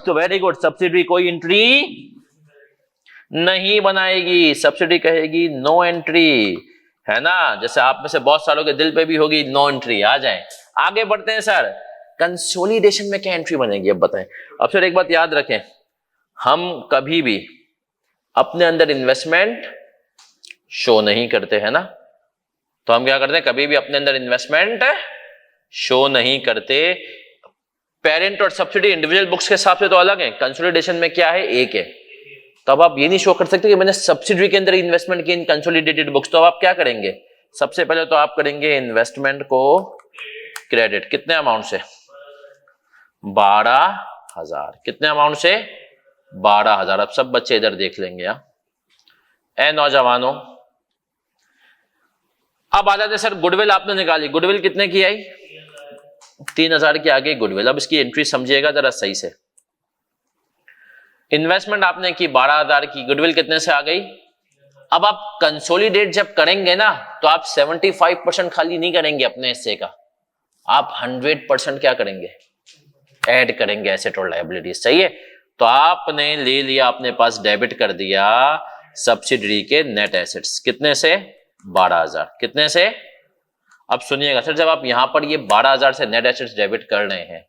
तो वेरी गुड, सब्सिडी कोई एंट्री नहीं बनाएगी। सब्सिडी कहेगी नो एंट्री, है ना? जैसे आप में से बहुत सालों के दिल पे भी होगी नो एंट्री। आ जाए आगे बढ़ते हैं सर, कंसोलिडेशन में क्या एंट्री बनेगी अब बताएं। अब सर एक बात याद रखें, हम कभी भी अपने अंदर इन्वेस्टमेंट शो नहीं करते, है ना? तो हम क्या करते हैं, कभी भी अपने अंदर इन्वेस्टमेंट शो नहीं करते। पेरेंट और सब्सिडी इंडिविजुअल बुक्स के हिसाब से तो अलग है, कंसोलिडेशन में क्या है? एक है। तो अब आप ये नहीं शो कर सकते कि मैंने सब्सिडी के अंदर इन्वेस्टमेंट की इन कंसोलिडेटेड बुक्स। तो अब आप क्या करेंगे? सबसे पहले तो आप करेंगे इन्वेस्टमेंट को क्रेडिट। कितने अमाउंट से? 12,000। कितने अमाउंट से? 12,000। अब सब बच्चे इधर देख लेंगे। ए नौजवानों, अब आ जाते सर, गुडविल आपने निकाली, गुडविल कितने की आई? 3,000 की आगे गुडविल। अब इसकी एंट्री समझिएगा जरा सही से। इन्वेस्टमेंट आपने की 12,000 की, गुडविल कितने से आ गई? अब आप कंसोलिडेट जब करेंगे ना तो आप 75% खाली नहीं करेंगे अपने हिस्से का, आप 100% क्या करेंगे? ऐड करेंगे एसेट और लायबिलिटी। सही है? तो आपने ले लिया, अपने पास डेबिट कर दिया सब्सिडरी के नेट एसेट्स। कितने से? 12,000। कितने से? अब सुनिएगा सर, जब आप यहां पर ये 12,000 से नेट एसेट्स डेबिट कर रहे हैं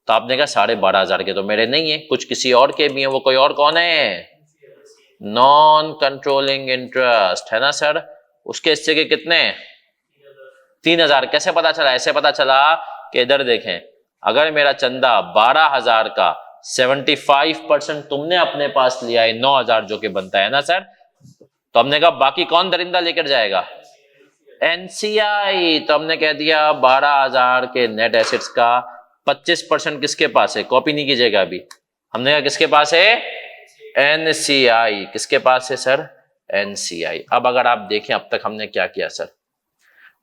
तो आपने कहा 12,500 के तो मेरे नहीं है, कुछ किसी और के भी हैं। वो कोई और कौन है? नॉन कंट्रोलिंग इंटरेस्ट, है ना सर? उसके हिस्से के कितने? 3,000। कैसे पता चला? ऐसे पता चला कि इधर देखें, अगर मेरा चंदा 12,000 का 75% तुमने अपने पास लिया है, 9,000 जो कि बनता है ना सर, तो हमने कहा बाकी कौन दरिंदा लेकर जाएगा? एनसीआई। तो हमने कह दिया 12,000 के नेट एसेट्स का 25% किसके पास है? कॉपी नहीं कीजिएगा अभी। हमने कहा किसके पास है? एनसीआई। किसके पास है सर? एनसीआई। अब अगर आप देखें अब तक हमने क्या किया सर,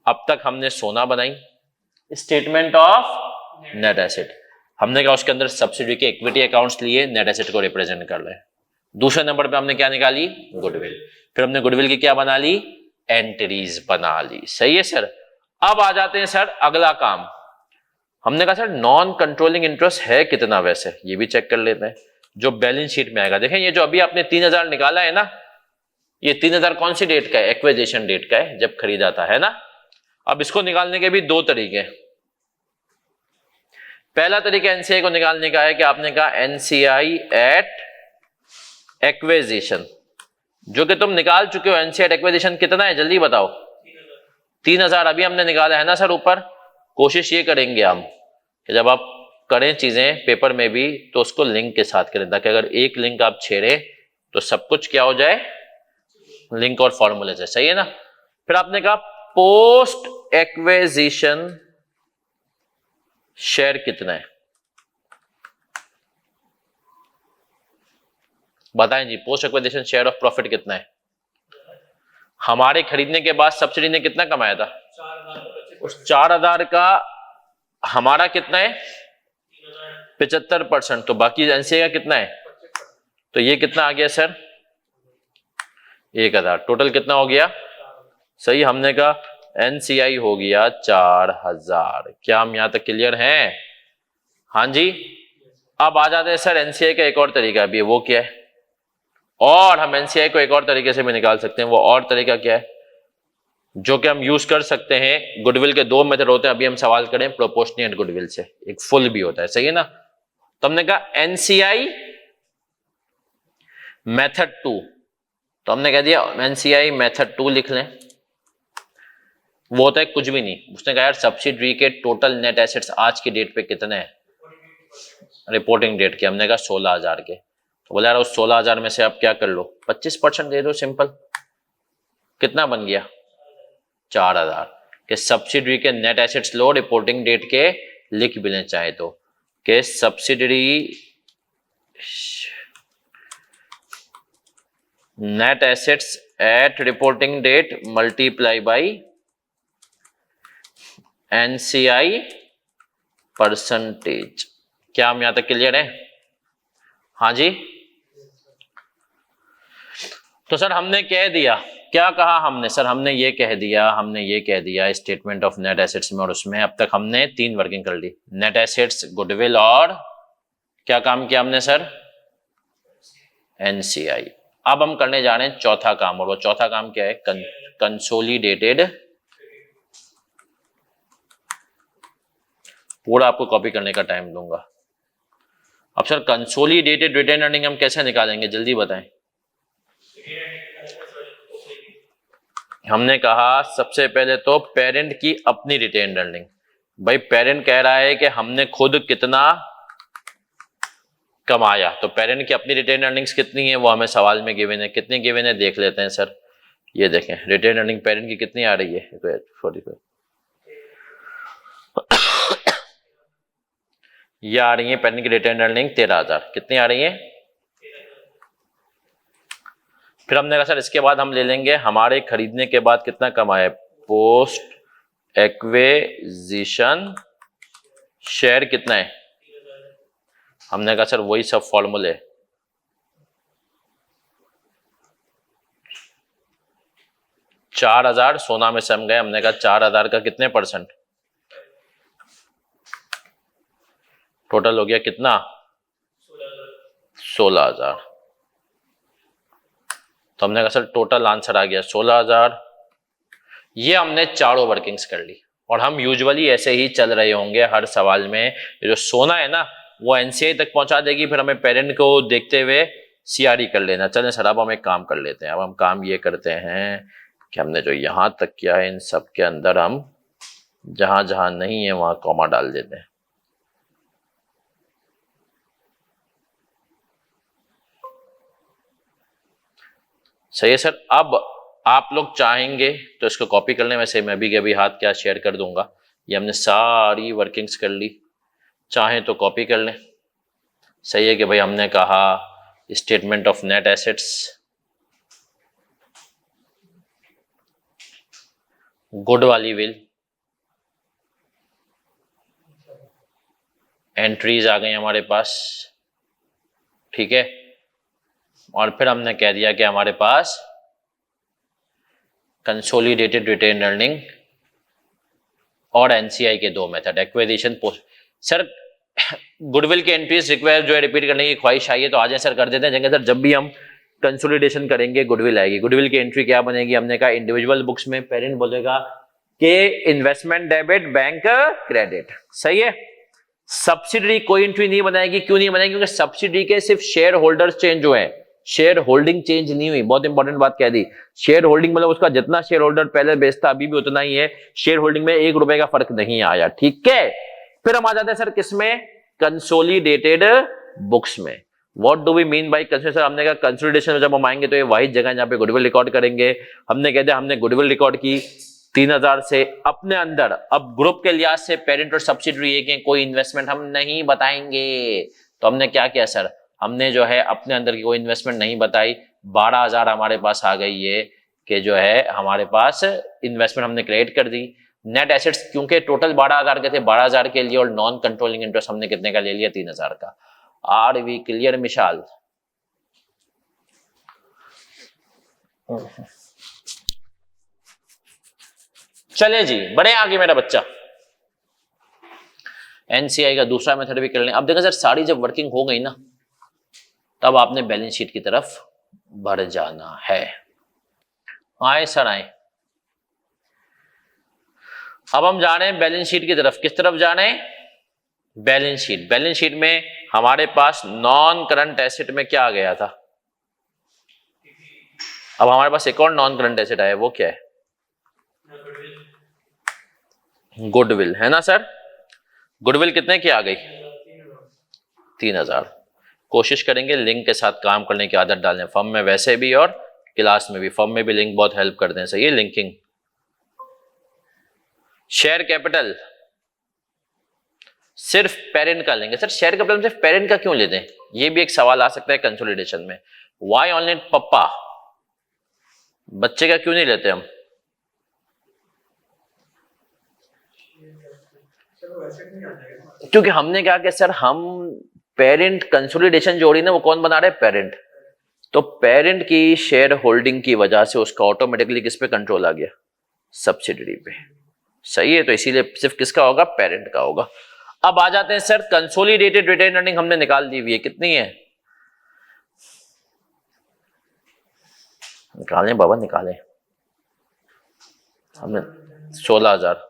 अब तक हमने सोना बनाई, स्टेटमेंट ऑफ नेट एसेट, हमने कहा उसके अंदर सब्सिडी के इक्विटी अकाउंट्स लिए, नेट एसेट को रिप्रेजेंट कर रहे हैं। दूसरे नंबर पे हमने क्या निकाली? गुडविल। फिर हमने गुडविल की क्या बना ली? एंट्रीज बना ली। सही है सर? अब आ जाते हैं सर अगला काम। हमने कहा सर नॉन कंट्रोलिंग इंटरेस्ट है कितना, वैसे ये भी चेक कर लेते हैं जो बैलेंस शीट में आएगा। देखें ये जो अभी आपने 3,000 निकाला है ना, ये 3,000 कौन सी डेट का है? एक्विजिशन डेट का है, जब खरीदा था, है ना? अब इसको निकालने के भी दो तरीके। पहला तरीका एनसीआई को निकालने का है कि आपने कहा एनसीआई एट एक्विजिशन, जो कि तुम निकाल चुके हो। एनसीआई एट एक्विजिशन कितना है जल्दी बताओ? 3,000 अभी हमने निकाला है ना सर ऊपर। कोशिश ये करेंगे हम कि जब आप करें चीजें पेपर में भी तो उसको लिंक के साथ करें, ताकि अगर एक लिंक आप छेड़े तो सब कुछ क्या हो जाए, लिंक और फॉर्मूले से। सही है ना। फिर आपने कहा पोस्ट एक्विजिशन शेयर कितना है, बताएं जी। Post acquisition share of profit कितना है? हमारे खरीदने के बाद सब्सिडी ने कितना कमाया था? उस 4,000 का हमारा कितना है? 75%। तो बाकी एनसीआई का कितना है? तो ये कितना आ गया सर? 1,000। टोटल कितना हो गया? सही, हमने कहा एनसीआई हो गया 4,000। क्या हम यहां तक क्लियर हैं? हाँ जी। अब आ जाते हैं सर एनसीआई का एक और तरीका भी है, वो क्या है? और हम एनसीआई को एक और तरीके से भी निकाल सकते हैं। वो और तरीका क्या है जो कि हम यूज कर सकते हैं? गुडविल के 2 मेथड होते हैं, अभी हम सवाल करें प्रोपोर्शनेट गुडविल से। एक फुल भी होता है, सही है ना। तो हमने कहा एनसीआई मेथड 2, तो हमने कह दिया एनसीआई मेथड 2 लिख लें। वो होता है कुछ भी नहीं, उसने कहा यार सब्सिडरी के टोटल नेट एसेट्स आज की डेट पे कितने हैं, रिपोर्टिंग डेट के। हमने कहा 16,000 के। तो बोला यार उस 16,000 में से आप क्या कर लो, 25% दे दो, सिंपल। कितना बन गया? 4,000 के सब्सिडरी के नेट एसेट्स लो, रिपोर्टिंग डेट के लिख भी लें चाहे तो, के subsidiary net assets at reporting date multiply by NCI percentage. क्या हम यहां तक क्लियर है? हाँ जी। तो सर हमने कह दिया, क्या कहा हमने? सर हमने ये कह दिया स्टेटमेंट ऑफ नेट एसेट्स में, और उसमें अब तक हमने 3 वर्किंग कर ली, नेट एसेट्स, गुडविल और क्या काम किया हमने सर? एनसीआई। अब हम करने जा रहे हैं चौथा काम, और वो चौथा काम क्या है? कंसोलिडेटेड। पूरा आपको कॉपी करने का टाइम दूंगा। अब सर कंसोलिडेटेड रिटेन अर्निंग हम कैसे निकालेंगे, जल्दी बताएं। हमने कहा सबसे पहले तो पेरेंट की अपनी रिटेन अर्निंग। भाई पेरेंट कह रहा है कि हमने खुद कितना कमाया, तो पेरेंट की अपनी रिटेन अर्निंग्स कितनी है वो हमें सवाल में गिवन है। कितनी गिवन है देख लेते हैं सर। ये देखें रिटेन अर्निंग पेरेंट की कितनी आ रही है, 45। ये आ रही है पेरेंट की रिटेन अर्निंग 13,000। कितनी आ रही है? फिर हमने कहा सर इसके बाद हम ले लेंगे हमारे खरीदने के बाद कितना कमाया, पोस्ट एक्विजिशन शेयर कितना है। हमने कहा सर वही सब फॉर्मूले, $4,000 सोना में सम गए। हमने कहा 4,000 का कितने परसेंट, टोटल हो गया कितना, 16,000। तो हमने कहा सर टोटल आंसर आ गया 16,000। ये हमने चारों वर्किंग्स कर ली, और हम यूजुअली ऐसे ही चल रहे होंगे हर सवाल में। ये जो सोना है ना वो एनसीआई तक पहुंचा देगी, फिर हमें पेरेंट को देखते हुए सीआरई कर लेना। चलें सर अब हम एक काम कर लेते हैं। अब हम काम ये करते हैं कि हमने जो यहां तक किया है इन सब के अंदर हम जहां जहां नहीं है वहां कॉमा डाल देते हैं। सही है सर। अब आप लोग चाहेंगे तो इसको कॉपी कर लें, वैसे मैं भी अभी हाथ क्या शेयर कर दूंगा। ये हमने सारी वर्किंग्स कर ली, चाहें तो कॉपी कर लें। सही है कि भाई हमने कहा statement of net assets, good वाली विल, एंट्रीज आ गई हमारे पास, ठीक है। और फिर हमने कह दिया कि हमारे पास कंसोलिडेटेड रिटेन अर्निंग और एनसीआई के 2 method, acquisition post. Sir goodwill की एंट्रीज रिक्वायर जो है रिपीट करने की ख्वाहिश आई है तो आ जाए सर, कर देते हैं। सर जब भी हम कंसोलिडेशन करेंगे गुडविल आएगी। गुडविल की एंट्री क्या बनेगी? हमने कहा इंडिविजुअल बुक्स में पेरेंट बोलेगा कि इन्वेस्टमेंट डेबिट बैंक क्रेडिट। सही है। सब्सिडरी कोई एंट्री नहीं बनाएगी। क्यों नहीं बनाएगी? क्योंकि सब्सिडरी के सिर्फ शेयर होल्डर्स चेंज हुए हैं, शेयर होल्डिंग चेंज नहीं हुई। बहुत इंपॉर्टेंट बात कह दी। शेयर होल्डिंग मतलब उसका जितना शेयर होल्डर पहले बेचता अभी भी उतना ही है। शेयर होल्डिंग में ₹1 का फर्क नहीं आया, ठीक है। फिर हम आ जाते हैं सर किसमें, कंसोलिडेटेड बुक्स में। What do we mean by consolidation? हमने कहा कंसोलिडेशन में जब हम आएंगे तो ये वाहिद जगह है जहां पे गुडविल रिकॉर्ड करेंगे। हमने कह दिया हमने गुडविल रिकॉर्ड की 3000 से अपने अंदर। अब ग्रुप के लिहाज से पेरेंट और सब्सिडरी एक है, कोई इन्वेस्टमेंट हम नहीं बताएंगे। तो हमने क्या किया सर, हमने जो है अपने अंदर की कोई इन्वेस्टमेंट नहीं बताई। 12000 हमारे पास आ गई है कि जो है हमारे पास इन्वेस्टमेंट हमने क्रिएट कर दी। नेट एसेट्स क्योंकि टोटल 12000 के थे, 12000 के लिए और नॉन कंट्रोलिंग इंटरेस्ट हमने कितने का ले लिया, 3000 का। Are we clear Mishal? चले जी, बड़े आगे मेरा बच्चा। एनसीआई का दूसरा मेथड भी कर लें। अब देखो सर, सारी जब वर्किंग हो गई ना, तब आपने बैलेंस शीट की तरफ बढ़ जाना है। आए सर आए। अब हम जा रहे हैं बैलेंस शीट की तरफ। किस तरफ जा रहे हैं? Balance sheet. बैलेंस शीट में हमारे पास नॉन करंट एसेट में क्या आ गया था? अब हमारे पास एक और नॉन करंट एसेट आया, वो क्या है? गुडविल, है ना सर? गुडविल कितने की आ गई? 3000। कोशिश करेंगे लिंक के साथ काम करने की आदत डालने, फर्म में वैसे भी और क्लास में भी। फर्म में भी लिंक बहुत हेल्प करते हैं। सही है, लिंकिंग। शेयर कैपिटल सिर्फ पेरेंट का लेंगे। सर शेयर कैपिटल में सिर्फ पेरेंट का क्यों लेते हैं? ये भी एक सवाल आ सकता है कंसोलिडेशन में। व्हाई ओनली पप्पा? बच्चे का क्यों नहीं लेते हम? क्योंकि हमने कहा कि सर हम पेरेंट कंसोलिडेशन जोड़ी ना, वो कौन बना रहे हैं? पेरेंट। तो पेरेंट की शेयर होल्डिंग की वजह से उसका ऑटोमेटिकली किस पे कंट्रोल आ गया? सब्सिडरी पे। सही है, तो इसीलिए सिर्फ किसका होगा? पेरेंट का होगा। अब आ जाते हैं सर, कंसोलिडेटेड रिटेन अर्निंग हमने निकाल दी हुई है। कितनी है? निकालें बाबा, निकालें। हमने 16000।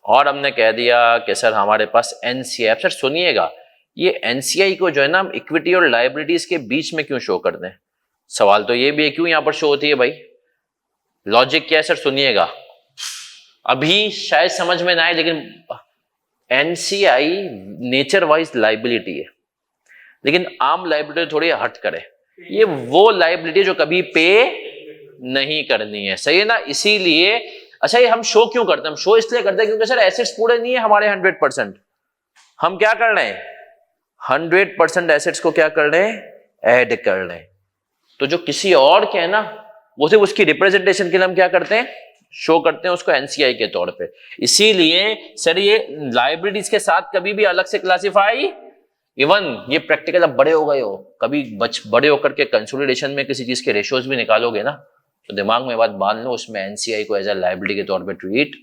और हमने कह दिया कि सर हमारे पास एनसीआई। सर सुनिएगा, ये एनसीआई को जो है ना हम इक्विटी और लायबिलिटीज के बीच में क्यों शो कर दें? सवाल तो ये भी है, क्यों यहां पर शो होती है भाई? लॉजिक क्या है सर? सुनिएगा, अभी शायद समझ में ना आए, लेकिन एनसीआई नेचर वाइज लायबिलिटी है, लेकिन आम लायबिलिटी थोड़ी हट करे। ये वो लायबिलिटी जो कभी पे नहीं करनी है। सही है ना? इसीलिए अच्छा, ये हम शो क्यों करते हैं? हम शो इसलिए करते हैं क्योंकि सर एसेट्स पूरे नहीं है हमारे 100%। हम क्या कर रहे हैं? 100% एसेट्स को क्या कर रहे हैं? ऐड कर रहे हैं। तो जो किसी और के है ना, वो सिर्फ उसकी रिप्रेजेंटेशन के लिए हम क्या करते हैं? शो करते हैं उसको एनसीआई के तौर पे। इसीलिए सर ये लायबिलिटीज के साथ कभी भी अलग से क्लासिफाई, इवन ये प्रैक्टिकल अब बड़े हो गए हो, कभी बड़े होकर के कंसोलिडेशन में किसी चीज के रेशियोज भी निकालोगे ना, तो दिमाग में बात बांध लो, उसमें एनसीआई को एज ए लायबिलिटी के तौर पे ट्रीट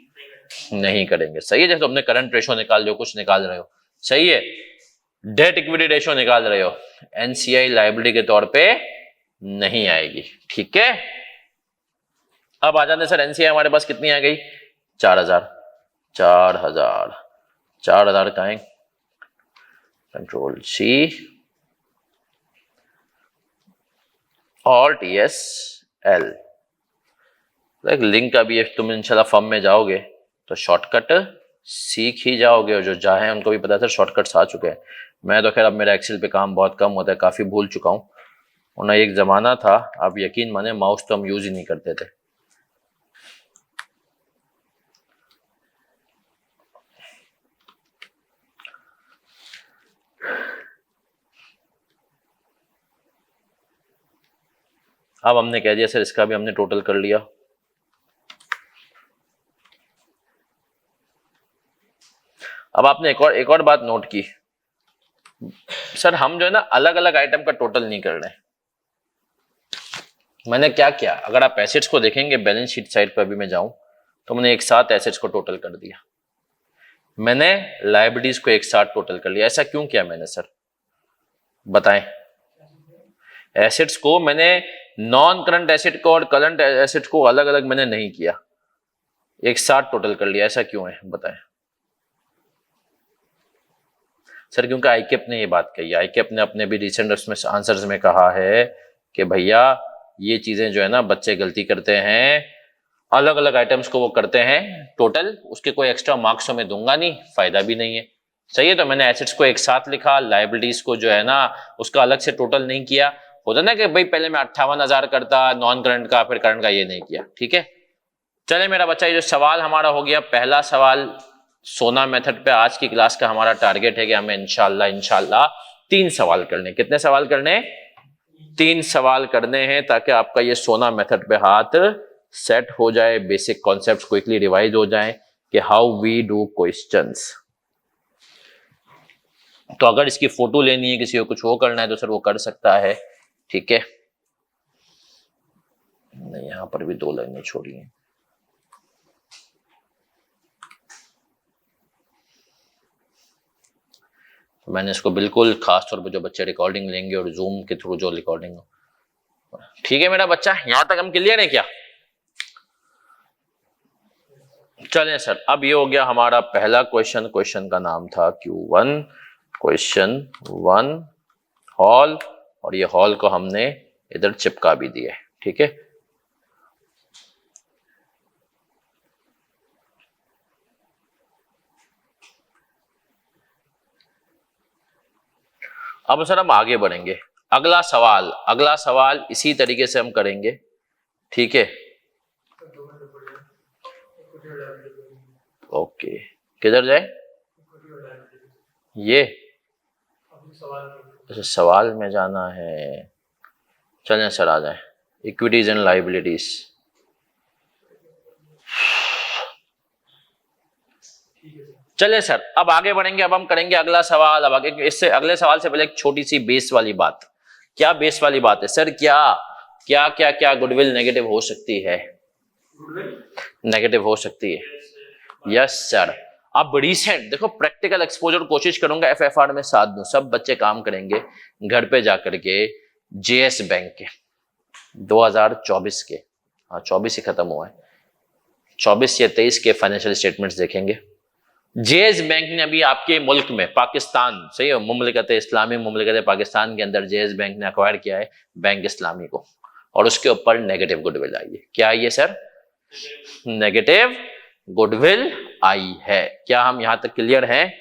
नहीं करेंगे। सही है? जैसे तुमने करंट रेशियो निकाल रहे हो, कुछ निकाल रहे हो, सही है, डेट इक्विटी रेशियो निकाल रहे हो, एनसीआई लायबिलिटी के तौर पे नहीं आएगी। ठीक है? अब आ जाते सर, एनसीआई हमारे पास कितनी आ गई? 4000। 4000 का है, control C, alt S L. Link का भी तुम इंशाल्लाह फर्म में जाओगे तो शॉर्टकट सीख ही जाओगे, और जो चाहे उनको भी पता है शॉर्टकट्स आ चुके हैं। मैं तो खैर अब मेरा एक्सेल पे काम बहुत कम होता है, काफी भूल चुका हूँ। उन्हें एक जमाना था, अब यकीन माने माउस तो हम यूज ही नहीं करते थे। अब हमने कह दिया सर इसका भी हमने टोटल कर लिया। अब आपने एक और बात नोट की, सर हम जो है ना अलग अलग आइटम का टोटल नहीं कर रहे हैं। मैंने क्या किया, अगर आप एसेट्स को देखेंगे बैलेंस शीट साइड पर, अभी मैं जाऊं तो मैंने एक साथ एसेट्स को टोटल कर दिया, मैंने लायबिलिटीज को एक साथ टोटल कर लिया। ऐसा क्यों किया मैंने सर, बताएं? एसेट्स को मैंने नॉन करंट एसेट को और करंट एसेट को अलग अलग मैंने नहीं किया, एक साथ टोटल कर लिया। ऐसा क्यों है बताएं? सर क्योंकि आईकेप ने ये बात कही है। आईकेप ने अपने भी रिसेंट उसमें आंसर्स में कहा है कि भैया ये चीजें जो है ना बच्चे गलती करते हैं, अलग अलग आइटम्स को वो करते हैं टोटल, उसके कोई एक्स्ट्रा मार्क्स मैं दूंगा नहीं, फायदा भी नहीं है। सही है। तो मैंने एसेट्स को एक साथ लिखा, लाइबिलिटीज को जो है ना उसका अलग से टोटल नहीं किया। होता ना कि भाई पहले मैं 58,000 करता नॉन करंट का, फिर करंट का, ये नहीं किया। ठीक है, चले मेरा बच्चा, ये जो सवाल हमारा हो गया पहला सवाल सोना मेथड पे। आज की क्लास का हमारा टारगेट है कि हमें इंशाल्लाह 3 सवाल करने। कितने सवाल करने? 3 सवाल करने हैं, ताकि आपका ये सोना मेथड पे हाथ सेट हो जाए, बेसिक कॉन्सेप्ट क्विकली रिवाइज हो जाए कि हाउ वी डू क्वेश्चंस। तो अगर इसकी फोटो लेनी है, किसी को कुछ वो करना है तो सर वो कर सकता है। ठीक है, नहीं यहां पर भी 2 लाइनें छोड़ी हैं। तो मैंने इसको बिल्कुल खास तौर पर जो बच्चे रिकॉर्डिंग लेंगे और जूम के थ्रू जो रिकॉर्डिंग हो। ठीक है मेरा बच्चा, यहां तक हम क्लियर है क्या? चलें सर, अब ये हो गया हमारा पहला क्वेश्चन। क्वेश्चन का नाम था Q1, क्वेश्चन 1 हॉल, और ये हॉल को हमने इधर चिपका भी दिया है। ठीक है, अब सर हम आगे बढ़ेंगे। अगला सवाल इसी तरीके से हम करेंगे। ठीक है, ओके, किधर जाए ये? अच्छा, सवाल में जाना है। चलें सर, आ जाए इक्विटीज एंड लाइबिलिटीज। चलें सर, अब आगे बढ़ेंगे। अब हम करेंगे अगला सवाल। अब आगे, इससे अगले सवाल से पहले एक छोटी सी बेस वाली बात। क्या बेस वाली बात है सर? क्या क्या क्या क्या गुडविल नेगेटिव हो सकती है? नेगेटिव हो सकती है, यस सर। अब रिसेंट देखो, प्रैक्टिकल एक्सपोजर कोशिश करूंगा FFR में साथ दूं। सब बच्चे काम करेंगे घर पे जाकर के JS बैंक के 2024 के, हाँ 24 ही खत्म हुआ है, 24 या 23 के फाइनेंशियल स्टेटमेंट्स देखेंगे। JS बैंक ने अभी आपके मुल्क में, पाकिस्तान, सही है, मुमलिकत इस्लामी मुमलिकत पाकिस्तान के अंदर JS बैंक ने अक्वायर किया है बैंक इस्लामी को, और उसके ऊपर नेगेटिव गुडविल आई है। क्या आई है सर? नेगेटिव गुडविल आई है। क्या हम यहां तक क्लियर हैं?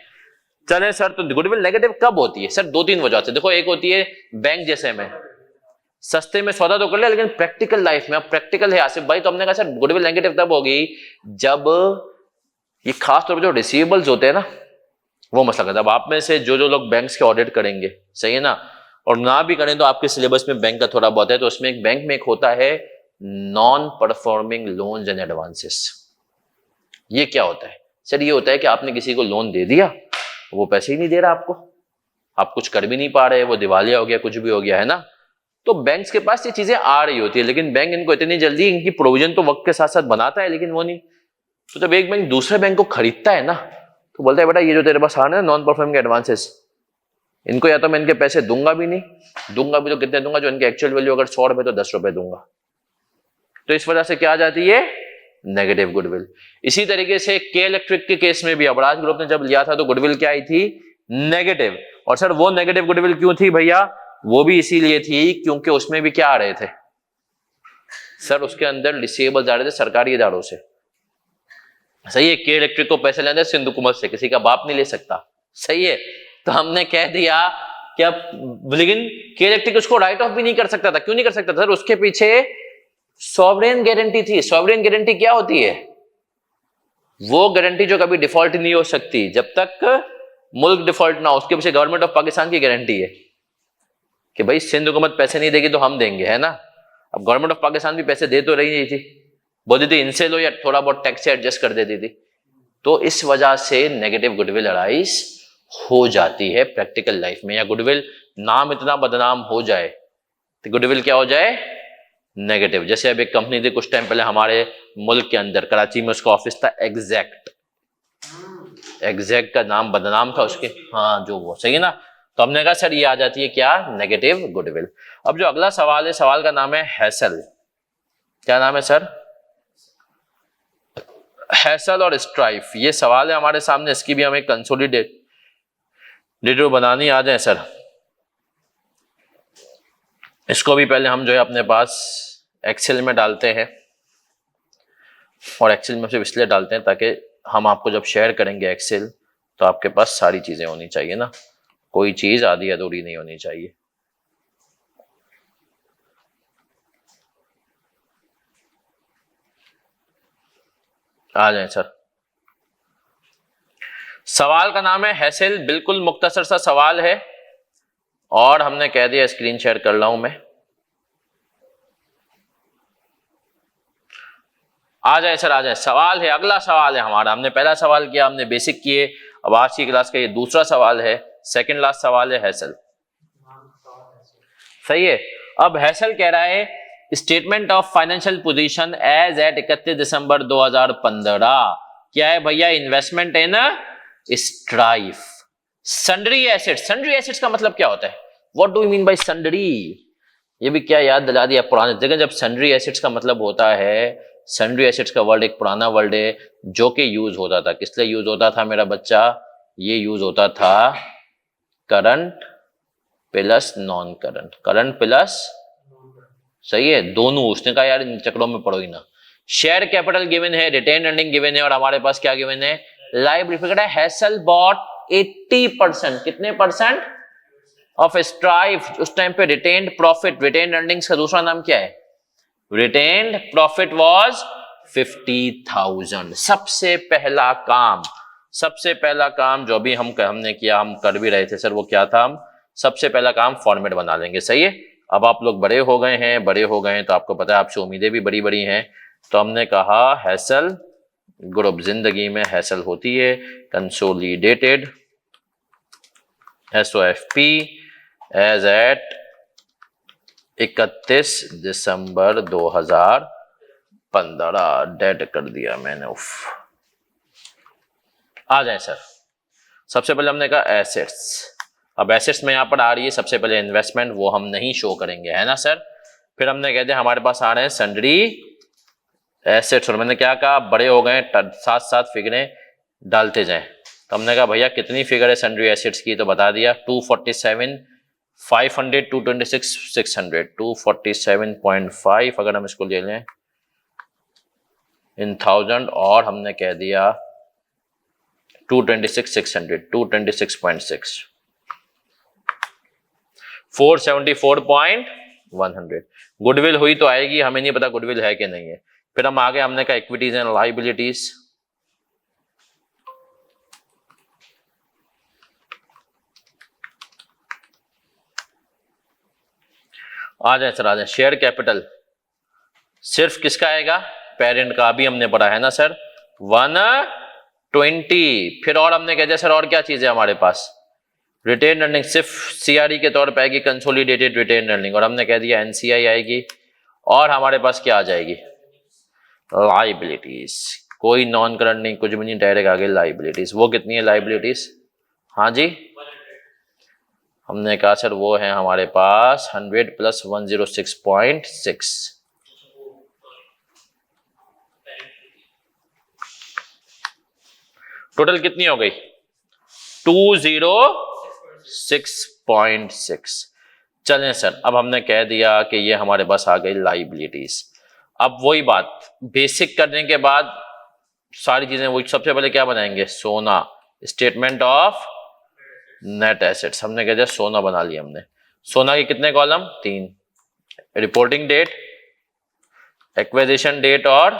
चलें सर, तो गुडविल नेगेटिव कब होती है सर? 2-3 वजह से। देखो, एक होती है बैंक जैसे में सस्ते में सौदा तो कर लिया, लेकिन प्रैक्टिकल लाइफ में, अब प्रैक्टिकल है आसिफ भाई, तो हमने कहा सर गुडविल नेगेटिव तब होगी जब ये खास तौर पर जो रिसीवेबल्स होते हैं ना, वो मसला करता है। अब आप में से जो लोग बैंक्स के ऑडिट करेंगे, सही है ना, और ना भी करें तो आपके सिलेबस में बैंक का थोड़ा बहुत है, तो उसमें एक बैंक में एक होता है non performing loans and advances. ये क्या होता है सर? ये होता है कि आपने किसी को लोन दे दिया, वो पैसे ही नहीं दे रहा आपको, आप कुछ कर भी नहीं पा रहे, वो दिवालिया हो गया, कुछ भी हो गया है ना। तो बैंक्स के पास ये चीजें आ रही होती है, लेकिन बैंक इनको इतनी जल्दी, इनकी प्रोविजन तो वक्त के साथ साथ बनाता है, लेकिन वो नहीं। तो जब एक बैंक दूसरे बैंक को खरीदता है ना, तो बोलता है बेटा ये जो तेरे पास आ रहे हैं नॉन परफॉर्मिंग एडवांसेस, इनको या तो मैं इनके पैसे दूंगा भी नहीं, दूंगा भी तो कितने दूंगा, जो इनके एक्चुअल वैल्यू अगर 100 रुपए तो 10 रुपए दूंगा। तो इस वजह से क्या आ जाती है? Negative goodwill. इसी तरीके से के इलेक्ट्रिक के केस में भी अबराज ग्रुप ने जब लिया था तो गुडविल क्या आई थी? नेगेटिव। और सर वो नेगेटिव गुडविल क्यों थी भैया? वो भी इसीलिए थी क्योंकि उसमें भी क्या आ रहे थे सर? उसके अंदर रिसीवेबल्स आ रहे थे सरकारी इदारों से, सही है। के इलेक्ट्रिक को पैसे लेने सिंध हुकूमत से, किसी का बाप नहीं ले सकता, सही है। तो हमने कह दिया कि अब, लेकिन के इलेक्ट्रिक उसको राइट ऑफ भी नहीं कर सकता था। क्यों नहीं कर सकता था सर? उसके पीछे सॉवरेन गारंटी थी। सॉवरेन गारंटी क्या होती है? वो गारंटी जो कभी डिफॉल्ट नहीं हो सकती जब तक मुल्क डिफॉल्ट ना हो। उसके पीछे गवर्नमेंट ऑफ पाकिस्तान की गारंटी है कि भाई सिंध हुकूमत पैसे नहीं देगी तो हम देंगे, है ना। अब गवर्नमेंट ऑफ पाकिस्तान भी पैसे दे तो रही नहीं थी, बोलती थी इनसे लो या थोड़ा बहुत टैक्स से एडजस्ट कर देती थी। तो इस वजह से नेगेटिव गुडविल अराइज हो जाती है प्रैक्टिकल लाइफ में। या गुडविल नाम इतना बदनाम हो जाए तो गुडविल क्या हो जाए? नेगेटिव। जैसे अब एक कंपनी थी कुछ टाइम पहले हमारे मुल्क के अंदर, कराची में, उसका ऑफिस था एग्जैक्ट का नाम बदनाम था उसके, हाँ जो वो, सही है ना। तो हमने कहा सर ये आ जाती है क्या? Negative goodwill. अब जो अगला सवाल है, सवाल का नाम है हैसल। क्या नाम है सर? हैसल और स्ट्राइफ, ये सवाल है हमारे सामने। इसकी भी हमें कंसोलिडेटेड बनानी आ जाए सर। इसको भी पहले हम जो है अपने पास एक्सेल में डालते हैं, और एक्सेल में सिर्फ इसलिए डालते हैं ताकि हम आपको जब शेयर करेंगे एक्सेल तो आपके पास सारी चीजें होनी चाहिए ना, कोई चीज आधी अधूरी नहीं होनी चाहिए। आ जाए सर। सवाल का नाम है हैसेल, बिल्कुल मुख्तसर सा सवाल है और हमने कह दिया, स्क्रीन शेयर कर रहा हूं मैं। आ जाए सर, आ जाए। सवाल है, अगला सवाल है हमारा। हमने पहला सवाल किया, हमने बेसिक किए, अब आज की क्लास का ये दूसरा सवाल है, सेकंड लास्ट सवाल है हैसल। सही है। अब हैसल कह रहा है statement of financial position as at 31 December 2015। क्या है भैया? Investment in Strife sundry assets. Sundry assets का मतलब क्या होता है? What do you mean by sundry? ये भी क्या याद दिला दिया पुराने जगह, जब सन्ड्री एसेट्स का मतलब होता है, सन्ड्री एसेट्स का वर्ड एक पुराना वर्ड है जो कि यूज होता था। किस लिए यूज होता था मेरा बच्चा? ये यूज होता था current plus non current, current plus, सही है, दोनों। उसने कहा यार इन चक्रों में पड़ो ही ना। शेयर कैपिटल गिवन है, रिटेन अर्निंग गिवन है, और हमारे पास क्या गिवन है? लाइबिलिटी। हैसल बॉट 80%, कितने परसेंट ऑफ स्ट्राइफ। उस टाइम पे रिटेन्ड प्रॉफिट, रिटेन्ड अर्निंग्स का दूसरा नाम क्या है? Retained profit was 50,000। सबसे पहला काम, सबसे पहला काम जो भी हमने किया, हम कर भी रहे थे सर, वो क्या था? हम सबसे पहला काम फॉर्मेट बना लेंगे। सही है। अब आप लोग बड़े हो गए हैं, बड़े हो गए हैं तो आपको पता है, आपसे उम्मीदें भी बड़ी बड़ी हैं, तो हमने कहा हैसल ग्रुप, जिंदगी में हैसल होती है consolidated SOFP as at 31 December 2015। Date कर दिया मैंने, उफ। आ जाए सर। सबसे पहले हमने कहा एसेट्स। अब एसेट्स में यहां पर आ रही है सबसे पहले इन्वेस्टमेंट, वो हम नहीं शो करेंगे, है ना सर। फिर हमने कह दिया हमारे पास आ रहे हैं सन्ड्री एसेट्स, और मैंने क्या कहा, बड़े हो गए, साथ साथ फिगरें डालते जाएं। तो हमने कहा भैया कितनी फिगर है सन्ड्री एसेट्स की, तो बता दिया 247 500 226 600 247.5 अगर हम इसको ले लें इन 1000, और हमने कह दिया 226 600 226.6 474.100। गुडविल हुई तो आएगी, हमें नहीं पता गुडविल है कि नहीं है। फिर हम आगे, हमने कहा इक्विटीज एंड लाइबिलिटीज। आ जाए सर, आ जाए। शेयर कैपिटल सिर्फ किसका आएगा? पेरेंट का। अभी हमने पढ़ा है ना सर, 120। फिर और हमने कह दिया सर और क्या चीज है हमारे पास? रिटेन अर्निंग सिर्फ CRE के तौर पर आएगी, कंसोलिडेटेड रिटेन अर्निंग, और हमने कह दिया NCI आएगी, और हमारे पास क्या आ जाएगी? लाइबिलिटीज। कोई नॉन करंट नहीं, कुछ भी नहीं, डायरेक्ट आगे लाइबिलिटीज। वो कितनी है लाइबिलिटीज? हाँ जी, हमने कहा सर वो है हमारे पास 100 + 106.6। टोटल कितनी हो गई? 206.6। चलें सर, अब हमने कह दिया कि ये हमारे पास आ गई लाइबिलिटीज। अब वही बात, बेसिक करने के बाद सारी चीजें वही। सबसे पहले क्या बनाएंगे? सोना, स्टेटमेंट ऑफ नेट एसेट्स। हमने कह दिया सोना बना लिया हमने। सोना के कितने columns? 3। Reporting date, acquisition date और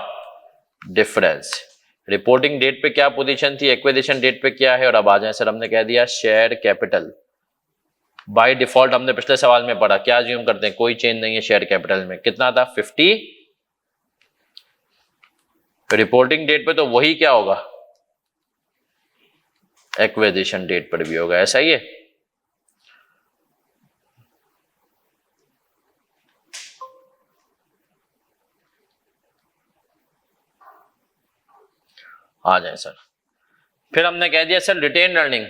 डिफरेंस। रिपोर्टिंग डेट पे क्या पोजीशन थी, एक्विजिशन डेट पे क्या है, और अब आ जाए सर, हमने कह दिया शेयर कैपिटल। बाय डिफॉल्ट हमने पिछले सवाल में पढ़ा, क्या अज्यूम करते हैं? कोई चेंज नहीं है शेयर कैपिटल में। कितना था? 50। रिपोर्टिंग डेट पे तो वही क्या होगा? एक्विजिशन डेट पर भी होगा, ऐसा ही है। आ जाए सर। फिर हमने कह दिया सर रिटेन अर्निंग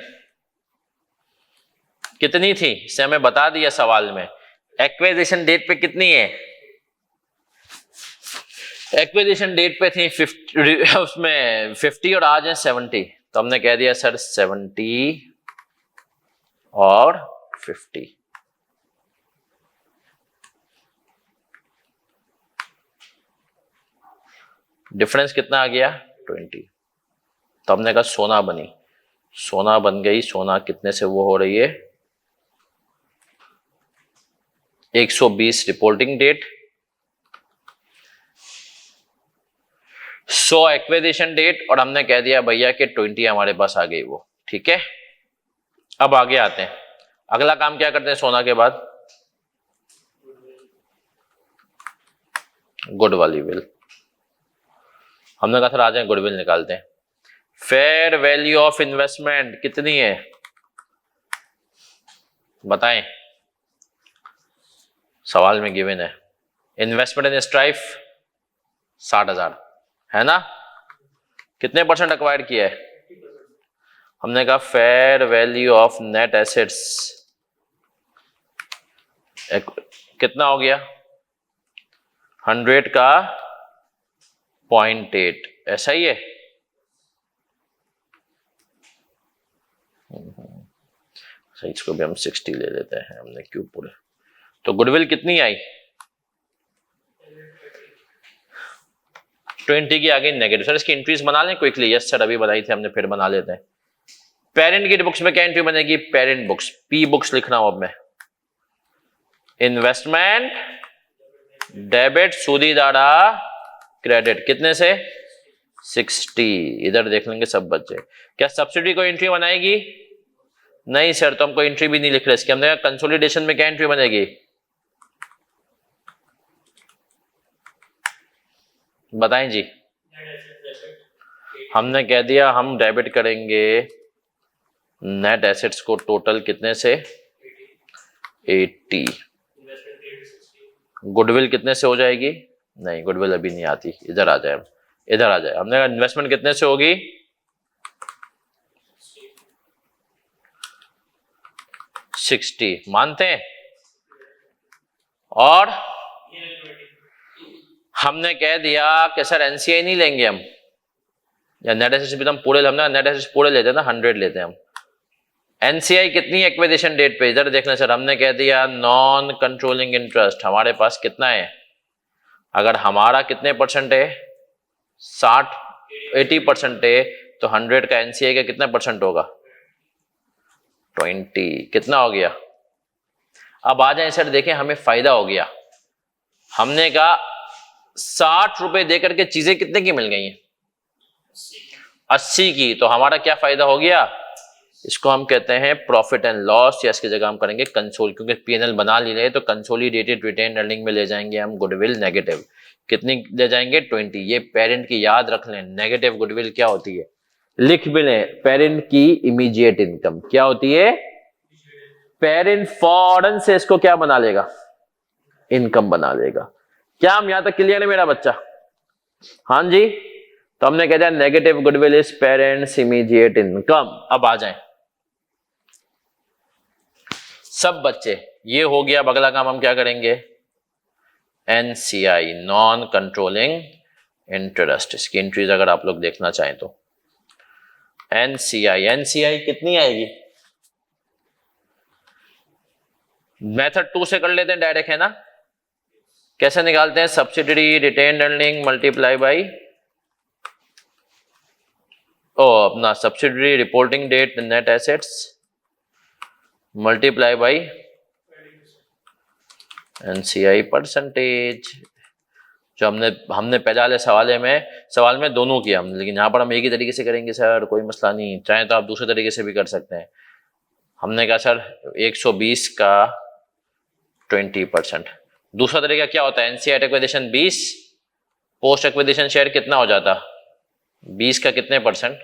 कितनी थी, इसे हमें बता दिया सवाल में। एक्विजिशन डेट पे कितनी है? एक्विजिशन डेट पे थी 50, उसमें 50 और आज है 70। तो हमने कह दिया सर 70 और 50। डिफरेंस कितना आ गया? 20। तो हमने कहा सोना बनी। सोना बन गई, सोना कितने से वो हो रही है 120 रिपोर्टिंग डेट, 100 एक्विजिशन डेट, और हमने कह दिया भैया कि 20 हमारे पास आ गई वो। ठीक है, अब आगे आते हैं, अगला काम क्या करते हैं सोना के बाद, गुडविल विल। हमने कहा सर आ जाए गुडविल निकालते हैं। फेयर वैल्यू ऑफ इन्वेस्टमेंट कितनी है बताएं, सवाल में गिवन है। इन्वेस्टमेंट इन स्ट्राइफ 60,000 है ना, कितने परसेंट अक्वायर किया है, हमने कहा fair value of net assets कितना हो गया 100 का 0.8, ऐसा ही है। सही, इसको भी हम 60 ले लेते हैं, हमने क्यों पूरे। तो गुडविल कितनी आई 20 की, आगे नेगेटिव। सर इसकी एंट्रीज बना लें क्विकली। यस सर अभी बनाई थी हमने, फिर बना लेते हैं। पेरेंट की बुक्स में क्या एंट्री बनेगी, पेरेंट बुक्स, पी बुक्स लिख रहा हूं अब मैं। इन्वेस्टमेंट डेबिट सूदीदारा क्रेडिट कितने से 60, इधर देख लेंगे सब बच्चे। क्या सब्सिडी को एंट्री बनाएगी, नहीं सर, तो हमको एंट्री भी नहीं लिख रहे इसके। हमने कहा कंसोलिडेशन में क्या एंट्री बनेगी, बताएं जी। हमने कह दिया हम डेबिट करेंगे नेट एसेट्स को टोटल कितने से 80, गुडविल कितने से हो जाएगी, नहीं गुडविल अभी नहीं आती, इधर आ जाए, इधर आ जाए। हमने कहा इन्वेस्टमेंट कितने से होगी 60, मानते हैं। और हमने कह दिया कि सर एनसीआई नहीं लेंगे हम, या नेट एसेट्स भी तो हम पूरे, हमने नेट एसेट्स पूरे लेते हैं ना, 100 लेते हैं हम। एनसीआई कितनी एक्विजिशन डेट पे, इधर देखना सर, हमने कह दिया नॉन कंट्रोलिंग इंटरेस्ट हमारे पास कितना है, अगर हमारा कितने परसेंट है 80% है, तो 100 का एनसीआई का कितना परसेंट होगा 20, कितना हो गया। अब आ जाए सर, देखें हमें फायदा हो गया। हमने कहा 60 रुपए देकर के चीजें कितने की मिल गई हैं 80 की, तो हमारा क्या फायदा हो गया, इसको हम कहते हैं प्रॉफिट एंड लॉस, या इसकी जगह हम करेंगे कंसोल, क्योंकि पीएनएल बना ली रहे तो कंसोलिडेटेड रिटेन अर्निंग में ले जाएंगे हम गुडविल नेगेटिव, कितनी ले जाएंगे 20। ये पेरेंट की याद रख लें, नेगेटिव गुडविल क्या होती है, लिख भी लें, पेरेंट की इमीडिएट इनकम क्या होती है, पेरेंट फौरन से इसको क्या बना लेगा, इनकम बना लेगा। क्या हम यहां तक क्लियर है मेरा बच्चा, हाँ जी। तो हमने कह दिया negative goodwill is parents immediate income. अब आ जाएं सब बच्चे, ये हो गया। अब अगला काम हम क्या करेंगे, एनसीआई नॉन कंट्रोलिंग इंटरेस्ट, इसकी एंट्रीज अगर आप लोग देखना चाहें तो एनसीआई कितनी आएगी, मेथड 2 से कर लेते हैं डायरेक्ट, है ना। कैसे निकालते हैं, subsidiary retain earning multiply by अपना subsidiary reporting date net assets multiply by NCI percentage, जो हमने पहले वाले सवाल में दोनों किया हम, लेकिन यहाँ पर हम एक ही तरीके से करेंगे सर, कोई मसला नहीं, चाहे तो आप दूसरे तरीके से भी कर सकते हैं। हमने कहा सर 120 का 20%। दूसरा तरीका क्या होता है, NCI acquisition 20, post acquisition share कितना हो जाता 20 का कितने परसेंट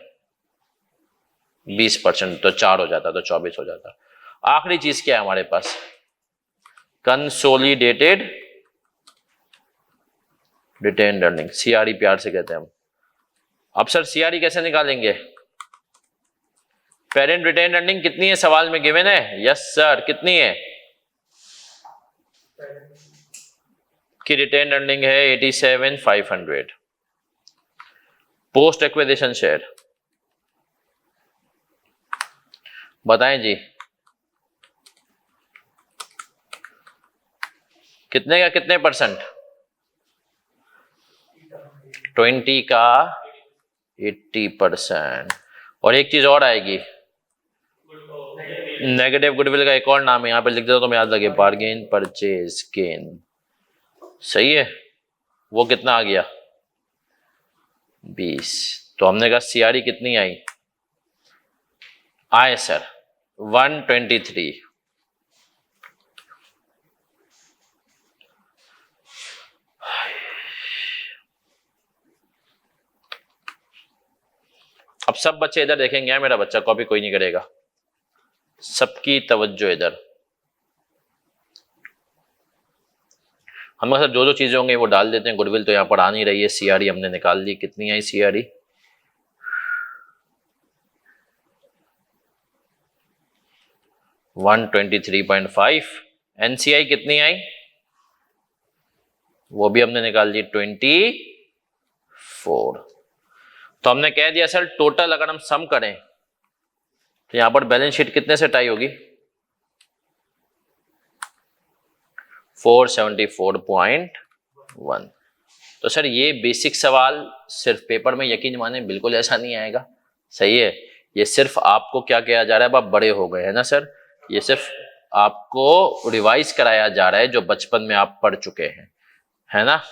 20%, तो 4 हो जाता, तो 24 हो जाता। आखिरी चीज क्या है हमारे पास, कंसोलिडेटेड रिटेन अर्निंग, सीआरई प्यार से कहते हैं हम। अब सर सीआरई कैसे निकालेंगे, पेरेंट रिटेन अर्निंग कितनी है सवाल में गिवन है, यस सर कितनी है कि रिटेन अर्निंग है 87,500, पोस्ट एक्विजिशन शेयर बताएं जी कितने का कितने परसेंट, 20 का 80%। और एक चीज और आएगी, नेगेटिव गुडविल का एक और नाम है, यहाँ पे लिख देता हूं तो याद लगे, बार्गेन परचेज गेन। सही है, वो कितना आ गया 20। तो हमने कहा सीआरई कितनी आई, आए सर 123। अब सब बच्चे इधर देखेंगे, मेरा बच्चा कॉपी कोई नहीं करेगा, सबकी तवज्जो इधर। हम सर जो जो चीजें होंगी वो डाल देते हैं। गुडविल तो यहाँ पर आ नहीं रही है, सीआरई हमने निकाल ली, कितनी आई सीआरई 123.5। एनसीआई कितनी आई वो भी हमने निकाल ली 24। तो हमने कह दिया सर टोटल अगर हम सम करें तो यहां पर बैलेंस शीट कितने से टाई होगी 474.1। तो सर ये बेसिक सवाल सिर्फ पेपर में यकीन माने बिल्कुल ऐसा नहीं आएगा। सही है, ये सिर्फ आपको क्या किया जा रहा है, आप बड़े हो गए है ना सर, ये सिर्फ आपको रिवाइज कराया जा रहा है जो बचपन में आप पढ़ चुके हैं, है ना।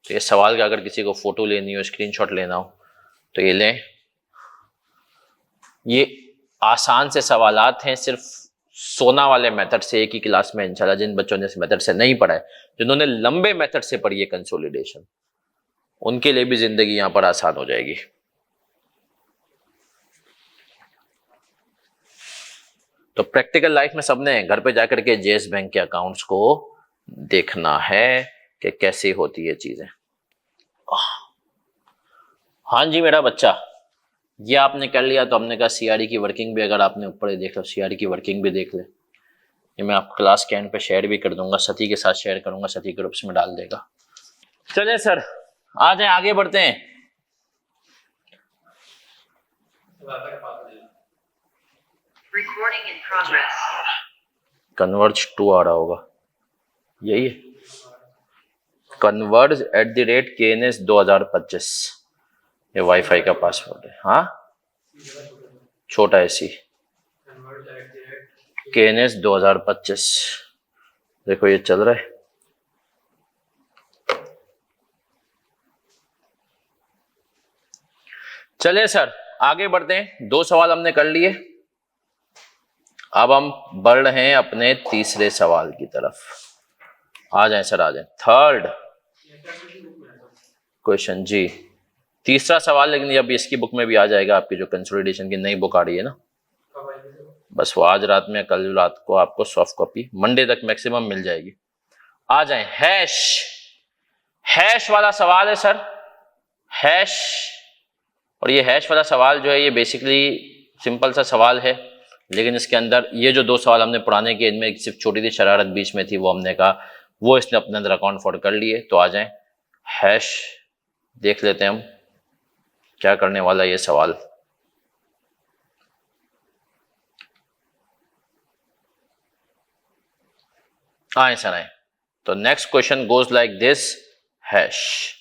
तो ये सवाल का अगर किसी को फोटो लेनी हो, स्क्रीनशॉट लेना हो तो ये लें। ये आसान से सवालात हैं, सिर्फ सोना वाले मेथड से एक ही क्लास में इंशाल्लाह। जिन बच्चों ने इस मेथड से नहीं पढ़ा है, जिन्होंने लंबे मेथड से पढ़ी है कंसोलिडेशन, उनके लिए भी जिंदगी यहां पर आसान हो जाएगी। तो प्रैक्टिकल लाइफ में सबने घर पे जाकर के जेएस बैंक के अकाउंट्स को देखना है कि कैसे होती है चीजें। हाँ जी मेरा बच्चा, ये आपने कर लिया तो हमने कहा सीआरई की वर्किंग भी अगर आपने ऊपर देख लो, सीआरई की वर्किंग भी देख ले। ये मैं आपको क्लास के एंड पे शेयर भी कर दूंगा, सती के साथ शेयर करूंगा, सती ग्रुप्स में डाल देगा। चलिए सर आ जाए, आगे बढ़ते हैं। Recording in progress. Converge to आ रहा होगा, यही है, कन्वर्ज @KNS 2025। ये वाईफाई का पासवर्ड है। हाँ छोटा है सी, KNS 2025। देखो ये चल रहा है। चलिए सर आगे बढ़ते हैं, 2 सवाल हमने कर लिए, अब हम बढ़ रहे हैं अपने तीसरे सवाल की तरफ। आ जाएं सर, आ जाएं। थर्ड क्वेश्चन जी, तीसरा सवाल, लेकिन अब इसकी बुक में भी आ जाएगा, आपकी जो कंसोलिडेशन की नई बुक आ रही है ना, बस वो आज रात में, कल रात को आपको सॉफ्ट कॉपी मंडे तक मैक्सिमम मिल जाएगी। आ जाएं, हैश वाला सवाल है सर, हैश। और ये हैश वाला सवाल जो है ये बेसिकली सिंपल सा सवाल है, लेकिन इसके अंदर ये जो 2 सवाल हमने पुराने किए, इनमें सिर्फ छोटी सी शरारत बीच में थी, वो हमने कहा वो इसने अपने अंदर अकाउंट फॉर कर लिए। तो आ जाएं, हैश देख लेते हैं हम क्या करने वाला ये सवाल। आए सर आए। तो next question goes like this, Hash.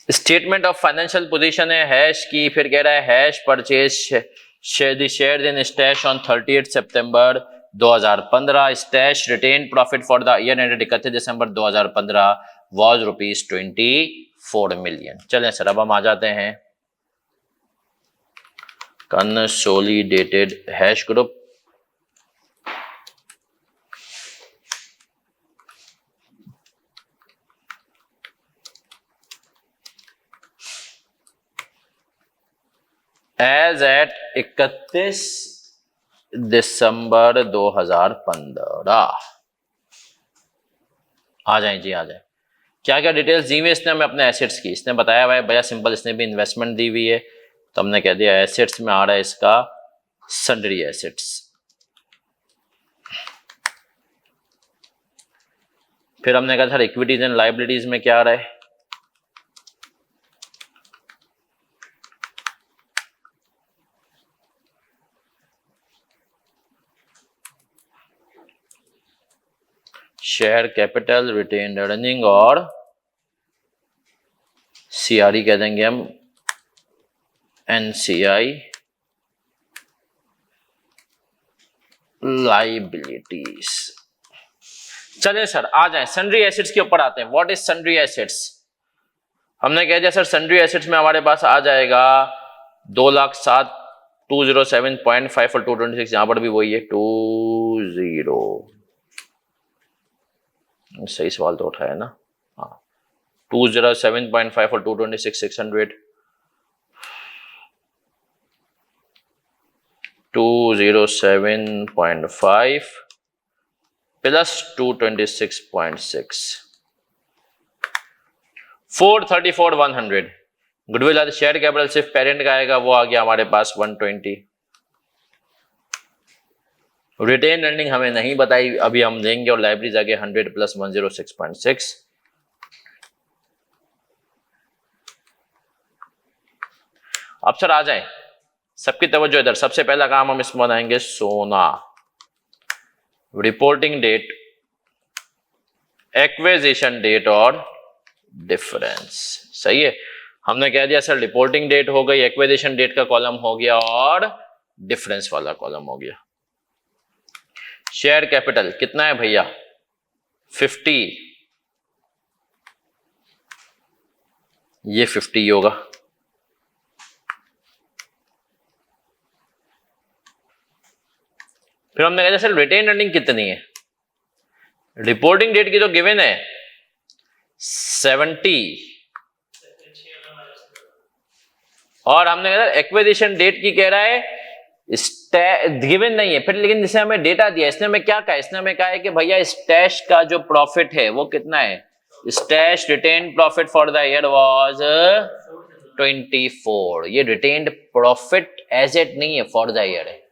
Statement of financial position है हैश की, फिर कह रहा है Hash purchase share in Stash on 30 September 2015, Stash retain profit for the year ended 31 December 2015 was ₹24 million. चलें सर अब हम आ जाते हैं consolidated Hash group. As at 31 December 2015। आ जाए जी, आ जाए। क्या क्या डिटेल्स दी हुई इसने हमें अपने एसेट्स की, इसने बताया हुआ है भैया सिंपल, इसने भी इन्वेस्टमेंट दी हुई है, तो हमने कह दिया एसेट्स में आ रहा है इसका सन्ड्री एसेट्स। फिर हमने कहा सर इक्विटीज एंड लायबिलिटीज में क्या आ रहा है, शेयर कैपिटल, रिटेन्ड अर्निंग और सीआरई कह देंगे हम, NCI लाइबिलिटीज। चलिए सर आ जाए सन्ड्री एसेट्स के ऊपर आते हैं। What is sundry assets? हमने कह दिया सर सन्ड्री एसेट्स में हमारे पास आ जाएगा 2,07,207.5 और 226, यहां पर भी वही है 20। सही सवाल तो उठाया ना। हाँ 207.5 और 226 600 207.5 प्लस 226.6 434,100। गुडविल आदि शेयर कैपिटल सिर्फ पेरेंट का आएगा, वो आ गया हमारे पास 120। रिटेन अर्निंग हमें नहीं बताई, अभी हम देंगे। और लाइब्रेरीज आगे 100 प्लस 106.6। अब सर आ जाए, सबकी तवज्जो इधर। सबसे पहला काम हम इसमें बनाएंगे सोना। रिपोर्टिंग डेट, एक्विजिशन डेट और डिफरेंस। सही है। हमने कह दिया सर रिपोर्टिंग डेट हो गई, एक्विजिशन डेट का कॉलम हो गया और डिफरेंस वाला कॉलम हो गया। शेयर कैपिटल कितना है भैया? 50। ये 50 होगा। फिर हमने कहा सर रिटेन अर्निंग कितनी है? रिपोर्टिंग डेट की तो गिवन है 70, और हमने कहा एक्विजिशन डेट की कह रहा है गिवन नहीं है। फिर लेकिन जिसे हमें डेटा दिया, इसने हमें क्या कहा? इसने हमें कहा है कि भैया स्टैश का जो प्रॉफिट है वो कितना है? Stash retain profit for the year was 24। ये रिटेन्ड प्रॉफिट एज इट नहीं है, फॉर द ईयर है।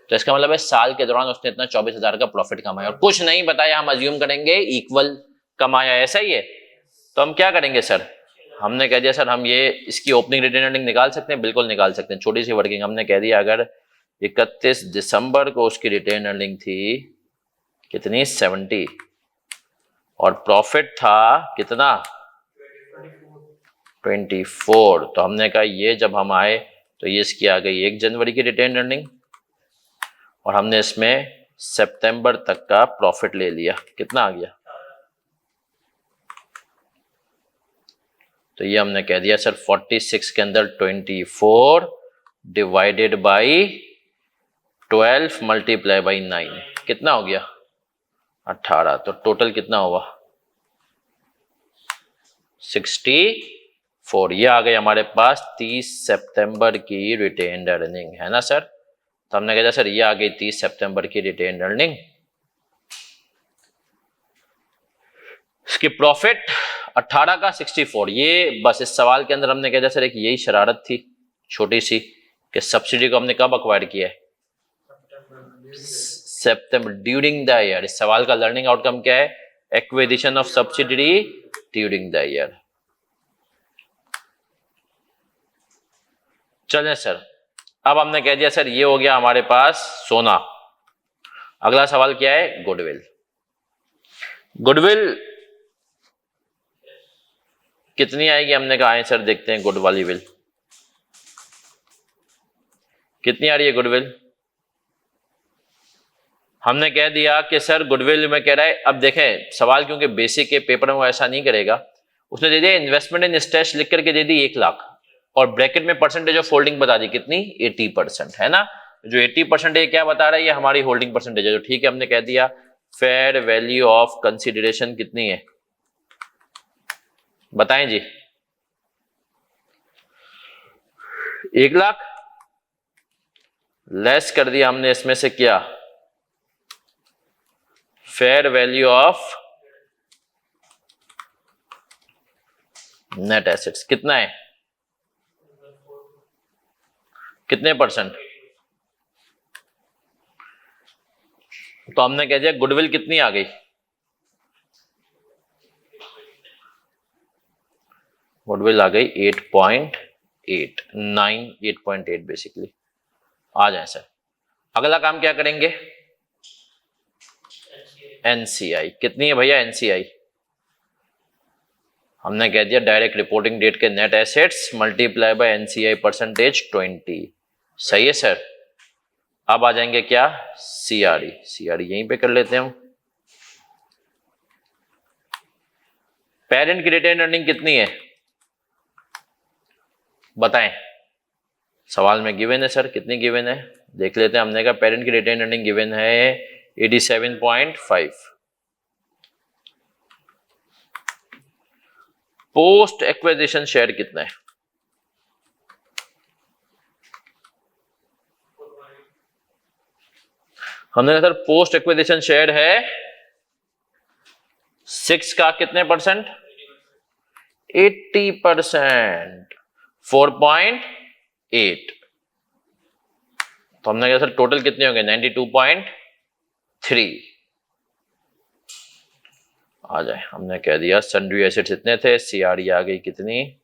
तो इसका मतलब है साल के दौरान उसने इतना 24,000 का प्रॉफिट कमाया और कुछ नहीं बताया। हम अज्यूम करेंगे इक्वल कमाया, ऐसा ही है। तो हम क्या करेंगे सर? हमने कह दिया सर हम ये इसकी ओपनिंग रिटेन अर्निंग निकाल सकते हैं, बिल्कुल निकाल सकते हैं। छोटी सी वर्किंग हमने कह दिया, अगर 31 दिसंबर को उसकी रिटेन अर्निंग थी कितनी? 70, और प्रॉफिट था कितना? 24। तो हमने कहा ये जब हम आए तो ये इसकी आ गई 1 जनवरी की रिटेन अर्निंग, और हमने इसमें सितंबर तक का प्रॉफिट ले लिया। कितना आ गया? तो ये हमने कह दिया सर 46 के अंदर 24 डिवाइडेड बाई 12 मल्टीप्लाई बाई 9 कितना हो गया? 18। तो टोटल कितना हुआ? 64। ये आ गई हमारे पास 30 सितंबर की रिटेन अर्निंग, है ना सर? तो हमने कहा सर ये आ गई 30 सितंबर की रिटेन अर्निंग। इसकी प्रॉफिट 18 का 64। ये बस इस सवाल के अंदर हमने कहा सर एक यही शरारत थी छोटी सी कि सब्सिडी को हमने कब अक्वायर किया है? सितंबर, ड्यूरिंग द ईयर। इस सवाल का लर्निंग आउटकम क्या है? Acquisition of subsidy during the year. चलें सर, अब हमने कह दिया सर ये हो गया हमारे पास सोना। अगला सवाल क्या है? गुडविल। गुडविल कितनी आएगी? हमने कहा आए सर देखते हैं गुड वाली विल कितनी आ रही है। गुडविल हमने कह दिया कि सर गुडविल में कह रहा है, अब देखें सवाल क्योंकि बेसिक के पेपर में वो ऐसा नहीं करेगा, उसने दे दिया इन्वेस्टमेंट इन स्टैश लिख करके दे दी 1 लाख, और ब्रैकेट में परसेंटेज ऑफ होल्डिंग बता दी कितनी? 80%, है ना? जो 80% है क्या बता रहा है? ये हमारी होल्डिंग परसेंटेज है। जो ठीक है, हमने कह दिया फेयर वैल्यू ऑफ कंसिडरेशन कितनी है? बताएं जी। 1 लाख लेस कर दिया हमने इसमें से क्या? Fair value of net assets कितना है? कितने परसेंट? तो हमने कह दिया गुडविल कितनी आ गई? गुडविल आ गई 8.8 बेसिकली। आ जाए सर, अगला काम क्या करेंगे? एनसीआई कितनी है भैया? एनसीआई हमने कह दिया डायरेक्ट रिपोर्टिंग डेट के net assets multiply by NCI percentage 20। सही है सर। अब आ जाएंगे क्या, सीआरई। सीआरई यहीं पे कर लेते हैं हम। पेरेंट की रिटेन अर्निंग कितनी है बताएं, सवाल में गिवन है सर, कितनी गिवन है देख लेते हैं। हमने कहा पेरेंट की रिटेन अर्निंग गिवन है 87.5। पोस्ट एक्विजिशन शेयर कितना है, हमने कहा सर पोस्ट एक्विजिशन शेयर है 6 का कितने परसेंट, 80%, 4.8। तो हमने कहा सर टोटल कितने होंगे 92.3। आ जाए, हमने कह दिया सन्ड्री एसेट्स इतने थे, सीआरई आ गई कितनी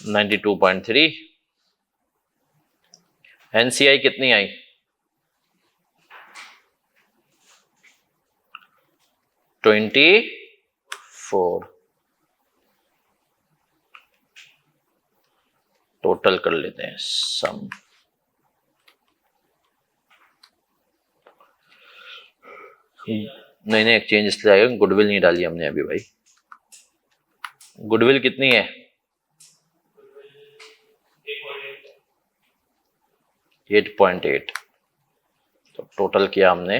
92.3, एनसीआई कितनी आई 24। टोटल कर लेते हैं सम। नहीं एक चेंज इसलिए आएगा, गुडविल नहीं डाली हमने अभी भाई। गुडविल कितनी है 8.8। तो टोटल किया हमने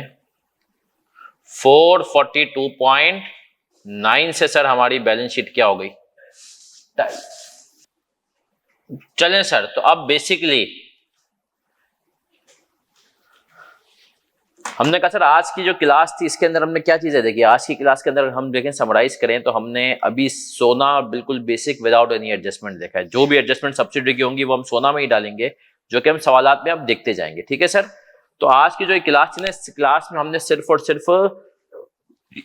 442.9 से सर हमारी बैलेंस शीट क्या हो गई। चलें सर, तो अब बेसिकली हमने कहा सर आज की जो क्लास थी इसके अंदर हमने क्या चीजें देखी। आज की क्लास के अंदर हम देखें समराइज करें तो हमने अभी सोना बिल्कुल बेसिक विदाउट एनी एडजस्टमेंट देखा है। जो भी एडजस्टमेंट सब्सिडी की होंगी वो हम सोना में ही डालेंगे, जो कि हम सवालात में अब देखते जाएंगे। ठीक है सर। तो आज की जो क्लास थी ना, इस क्लास में हमने सिर्फ और सिर्फ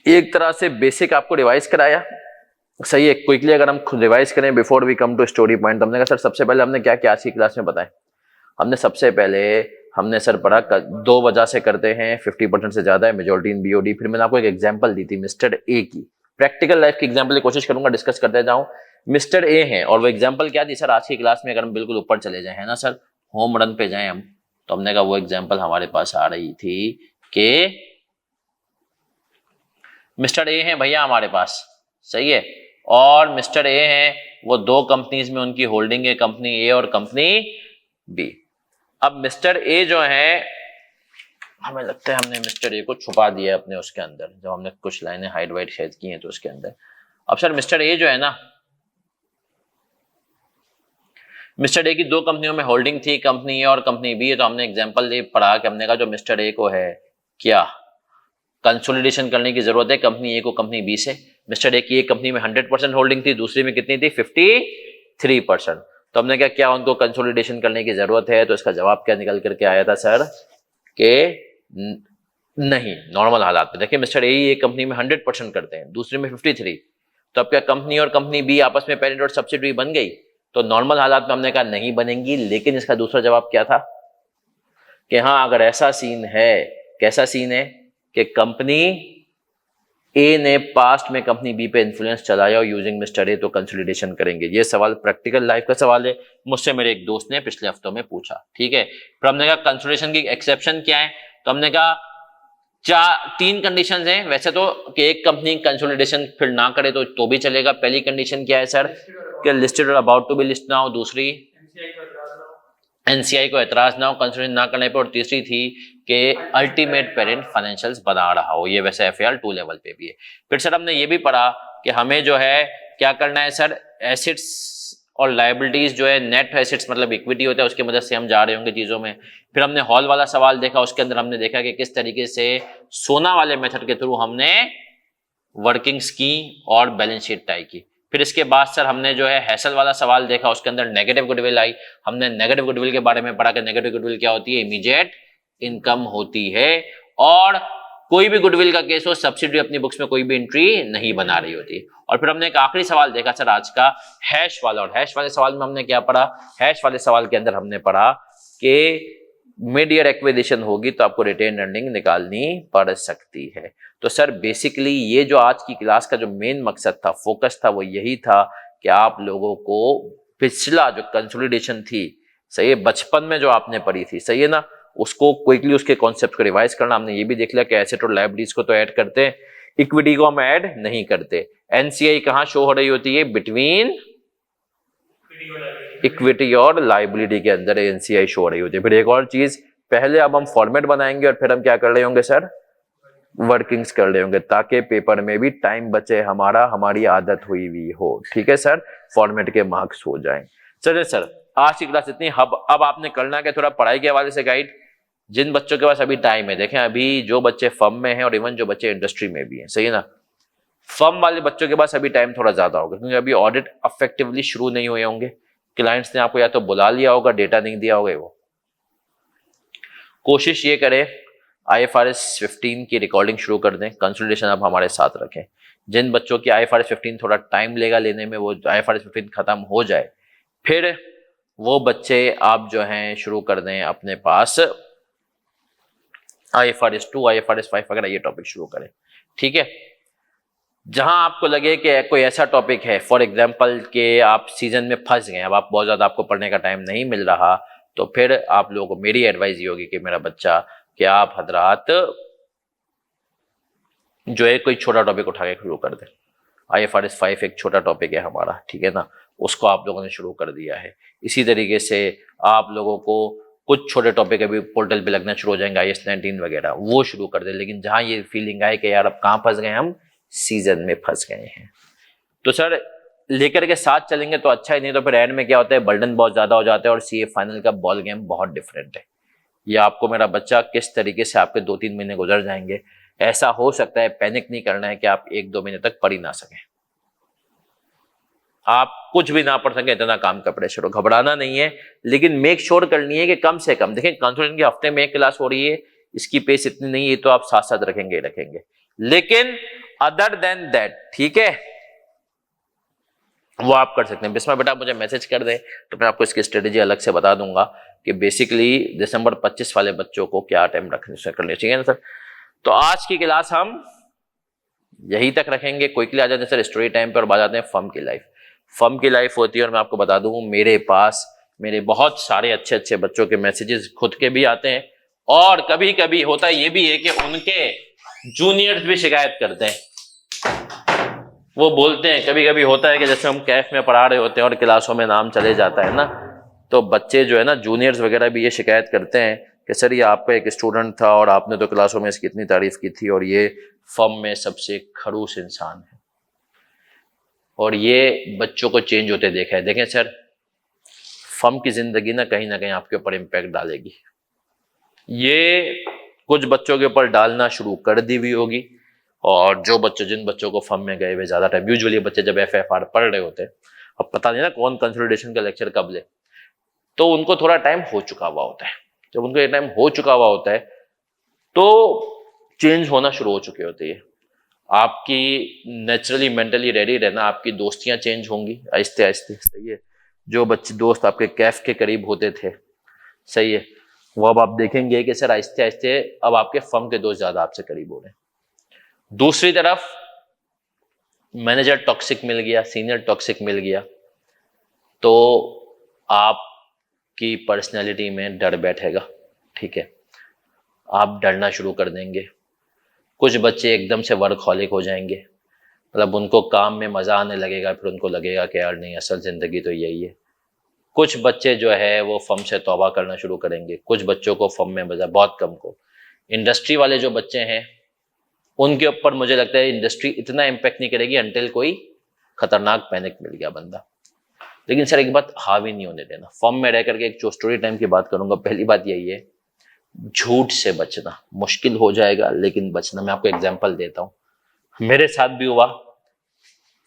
एक तरह से बेसिक आपको रिवाइज कराया। सही है, क्विकली अगर हम खुद रिवाइज करें before we come to story point, तो हमने कहा सर सबसे पहले हमने क्या किया आज की क्लास में बताएं। हमने सबसे पहले हमने सर पढ़ा 2 वजह से करते हैं 50% से ज्यादा है मेजॉरिटी इन बीओडी। फिर मैंने आपको एक एग्जांपल दी थी मिस्टर ए की, प्रैक्टिकल लाइफ की एग्जांपल की कोशिश करूंगा डिस्कस करते जाऊं। मिस्टर ए है और वो एग्जांपल क्या थी सर आज की क्लास में, अगर हम बिल्कुल ऊपर चले जाए है ना सर, होम रन पे जाए हम, तो हमने कहा वो एग्जांपल हमारे पास आ रही थी कि मिस्टर ए है भैया हमारे पास, सही है, और मिस्टर ए है वो 2 कंपनीज में उनकी होल्डिंग है, कंपनी ए और कंपनी बी। अब मिस्टर ए जो है, हमें लगता है हमने मिस्टर ए को छुपा दिया अपने उसके अंदर, जब हमने कुछ लाइनें हाइड वाइड शायद की हैं तो उसके अंदर। अब सर मिस्टर ए जो है ना, मिस्टर ए की 2 कंपनियों में होल्डिंग थी, कंपनी ए और कंपनी बी है। तो हमने एग्जांपल दे पढ़ा कि हमने कहा जो मिस्टर ए को है क्या कंसोलिडेशन करने की जरूरत है कंपनी ए को कंपनी बी से। मिस्टर ए की एक कंपनी में 100% होल्डिंग थी, दूसरी में कितनी थी 53%। तो हमने क्या उनको कंसोलिडेशन करने की जरूरत है, तो इसका जवाब क्या निकल करके आया था सर कि नहीं। नॉर्मल हालात में देखिए मिस्टर ए एक कंपनी में 100% करते हैं, दूसरे में 53, तो अब क्या कंपनी और कंपनी बी आपस में पेरेंट और सब्सिडरी बन गई? तो नॉर्मल हालात में हमने कहा नहीं बनेंगी, लेकिन इसका दूसरा जवाब क्या था कि हाँ अगर ऐसा सीन है, कैसा सीन है कि कंपनी ए ने पास्ट में कंपनी बी पे इन्फ्लुएंस चलाया और यूजिंग मिस्टर ए, तो कंसोलिडेशन करेंगे। ये सवाल प्रैक्टिकल लाइफ का सवाल है, मुझसे मेरे एक दोस्त ने पिछले हफ्तों में पूछा। ठीक है, फिर हमने कहा कंसोलिडेशन की एक्सेप्शन क्या है, तो हमने कहा 3 कंडीशंस हैं वैसे तो, कि एक कंपनी कंसोलिडेशन फिर ना करे तो भी चलेगा। पहली कंडीशन क्या है सर कि लिस्टेड और अबाउट टू बी लिस्ट ना हो, दूसरी एनसीआई को एतराज ना हो कंसोलिडेशन ना करने पर, और तीसरी थी कि अल्टीमेट पेरेंट फाइनेंशियल्स बना रहा हो। ये वैसे एफएआर 2 लेवल पे भी है। फिर सर हमने ये भी पढ़ा कि हमें जो है क्या करना है सर, एसेट्स और लायबिलिटीज जो है, नेट एसेट्स मतलब इक्विटी होता है, उसकी मदद से हम जा रहे होंगे चीजों में। फिर हमने हॉल वाला सवाल देखा, उसके अंदर हमने देखा कि किस तरीके से सोना वाले मेथड के थ्रू हमने वर्किंग्स की और बैलेंस शीट टाई की। फिर इसके बाद सर हमने जो है हैसल वाला सवाल देखा, उसके अंदर नेगेटिव गुडविल आई। हमने नेगेटिव गुडविल के बारे में पढ़ा कि नेगेटिव गुडविल क्या होती है, इमीडिएट इनकम होती है, और कोई भी गुडविल का केस हो सब्सिडी अपनी बुक्स में कोई भी एंट्री नहीं बना रही होती। और फिर हमने एक आखिरी सवाल देखा सर आज का, हैश वाला, और हैश वाले सवाल में हमने क्या पढ़ा, हैश वाले सवाल के अंदर हमने पढ़ा कि मिड ईयर एक्विजिशन होगी तो आपको रिटेन अर्निंग निकालनी पड़ सकती है। तो सर बेसिकली ये जो आज की क्लास का जो मेन मकसद था, फोकस था, वो यही था कि आप लोगों को पिछला जो कंसोलिडेशन थी, सही है, बचपन में जो आपने पढ़ी थी, सही है ना, उसको क्विकली उसके कॉन्सेप्ट को रिवाइज करना। हमने ये भी देख लिया कि एसेट और लायबिलिटीज को तो ऐड करते हैं, इक्विटी को हम ऐड नहीं करते। एनसीआई कहाँ शो हो रही होती है? बिटवीन इक्विटी और लायबिलिटी के अंदर एनसीआई शो हो रही होती है। फिर एक और चीज, पहले अब हम फॉर्मेट बनाएंगे और फिर हम क्या कर रहे होंगे सर? वर्किंग्स कर रहे होंगे, ताकि पेपर में भी टाइम बचे हमारा, हमारी आदत हुई हो, ठीक है सर, फॉर्मेट के मार्क्स हो जाएं। चलिए सर, आज की क्लास इतनी। अब आपने करना क्या, थोड़ा पढ़ाई के हवाले से गाइड। जिन बच्चों के पास अभी टाइम है, देखें अभी जो बच्चे फर्म में हैं और इवन जो बच्चे इंडस्ट्री में भी हैं, सही है ना, फर्म वाले बच्चों के पास अभी टाइम थोड़ा ज्यादा होगा, क्योंकि अभी ऑडिट इफेक्टिवली शुरू नहीं हुए होंगे। क्लाइंट्स ने आपको या तो बुला लिया होगा, डेटा नहीं दिया होगा। वो कोशिश ये करें IFRS 15 की रिकॉर्डिंग शुरू कर दें, कंसल्टेशन अब हमारे साथ रखें। जिन बच्चों की IFRS 15 थोड़ा टाइम लेगा लेने में, वो IFRS 15 खत्म हो जाए, फिर वो बच्चे आप जो हैं शुरू कर दें अपने पास IFRS 2, IFRS 5 वगैरह, ये टॉपिक शुरू करें, ठीक है। जहां आपको लगे कि कोई ऐसा टॉपिक है, फॉर एग्जाम्पल के आप सीजन में फंस गए, अब आप बहुत ज्यादा आपको पढ़ने का टाइम नहीं मिल रहा, तो फिर आप लोगों को मेरी एडवाइस ये होगी कि मेरा बच्चा, कि आप हजरात जो है कोई छोटा टॉपिक उठा के शुरू कर दें। IFRS 5 एक छोटा टॉपिक है हमारा, ठीक है ना, उसको आप लोगों ने शुरू कर दिया है। इसी तरीके से आप लोगों को कुछ छोटे टॉपिक अभी पोर्टल पे लगना शुरू हो जाएंगे, IAS 19 वगैरह, वो शुरू कर दे। लेकिन जहां ये फीलिंग आए कि यार अब कहाँ फंस गए, हम सीजन में फंस गए हैं, तो सर लेकर के साथ चलेंगे तो अच्छा ही, नहीं तो फिर एंड में क्या होता है, बर्डन बहुत ज्यादा हो जाता है और CA फाइनल का बॉल गेम बहुत डिफरेंट है। ये आपको मेरा बच्चा किस तरीके से आपके 2-3 महीने गुजर जाएंगे, ऐसा हो सकता है, पैनिक नहीं करना है कि आप 1-2 महीने तक पढ़ ही ना सकें, आप कुछ भी ना पढ़ सकें, इतना काम का प्रेशर हो, घबराना नहीं है। लेकिन मेक श्योर करनी है कि कम से कम, देखें कंसल्टेंट की हफ्ते में 1 क्लास हो रही है, इसकी पेस इतनी नहीं है, तो आप साथ साथ रखेंगे, लेकिन अदर देन दैट, ठीक है, वो आप कर सकते हैं। बिस्मा बेटा मुझे मैसेज कर दे तो मैं आपको इसकी स्ट्रेटेजी अलग से बता दूंगा कि बेसिकली दिसंबर 25 वाले बच्चों को क्या टाइम रखने करने चाहिए ना सर। तो आज की क्लास हम यही तक रखेंगे, क्विकली आ जाते हैं सर स्टोरी टाइम पर और बात जाते हैं फर्म की लाइफ। फर्म की लाइफ होती है, और मैं आपको बता दूं मेरे पास मेरे बहुत सारे अच्छे अच्छे बच्चों के मैसेजेस खुद के भी आते हैं, और कभी कभी होता ये भी है कि उनके जूनियर्स भी शिकायत करते हैं, वो बोलते हैं, कभी कभी होता है कि जैसे हम कैफ में पढ़ा रहे होते हैं और क्लासों में नाम चले जाता है ना, तो बच्चे जो है ना, जूनियर्स वगैरह भी ये शिकायत करते हैं कि सर ये आपका एक स्टूडेंट था और आपने तो क्लासों में इसकी इतनी तारीफ की थी, और ये फर्म में सबसे खड़ूस इंसान है, और ये बच्चों को चेंज होते देखा है। देखें सर, फर्म की जिंदगी ना कहीं आपके ऊपर इम्पैक्ट डालेगी, ये कुछ बच्चों के ऊपर डालना शुरू कर दी हुई होगी, और जिन बच्चों को फर्म में गए हुए ज्यादा टाइम, यूजुअली बच्चे जब FFR पढ़ रहे होते हैं, अब पता नहीं ना कौन कंसोलिडेशन का लेक्चर कब ले, तो उनको थोड़ा टाइम हो चुका हुआ होता है। जब उनको ये टाइम हो चुका हुआ होता है तो चेंज होना शुरू हो चुकी होती है। आपकी नेचुरली मेंटली रेडी रहना, आपकी दोस्तियां चेंज होंगी आहिस्ते आहिस्ते, सही है। जो बच्चे दोस्त आपके कैफ के करीब होते थे, सही है, वो अब आप देखेंगे कि सर आहिस्ते आहिस्ते अब आपके फर्म के दोस्त ज्यादा आपसे करीब हो रहे हैं। दूसरी तरफ मैनेजर टॉक्सिक मिल गया, सीनियर टॉक्सिक मिल गया, तो आपकी पर्सनैलिटी में डर बैठेगा, ठीक है, आप डरना शुरू कर देंगे। कुछ बच्चे एकदम से वर्कहॉलिक हो जाएंगे, मतलब उनको काम में मजा आने लगेगा, फिर उनको लगेगा कि यार नहीं, असल जिंदगी तो यही है। कुछ बच्चे जो है वो फर्म से तौबा करना शुरू करेंगे, कुछ बच्चों को फर्म में मजा, बहुत कम को। इंडस्ट्री वाले जो बच्चे हैं उनके ऊपर मुझे लगता है इंडस्ट्री इतना इम्पैक्ट नहीं करेगी अंटिल कोई खतरनाक पैनिक मिल गया बंदा। लेकिन सर एक बात हावी नहीं होने देना, फर्म में रह करके एक जो स्टोरी टाइम की बात करूंगा, पहली बात यही है, झूठ से बचना मुश्किल हो जाएगा, लेकिन बचना। मैं आपको एग्जांपल देता हूं, मेरे साथ भी हुआ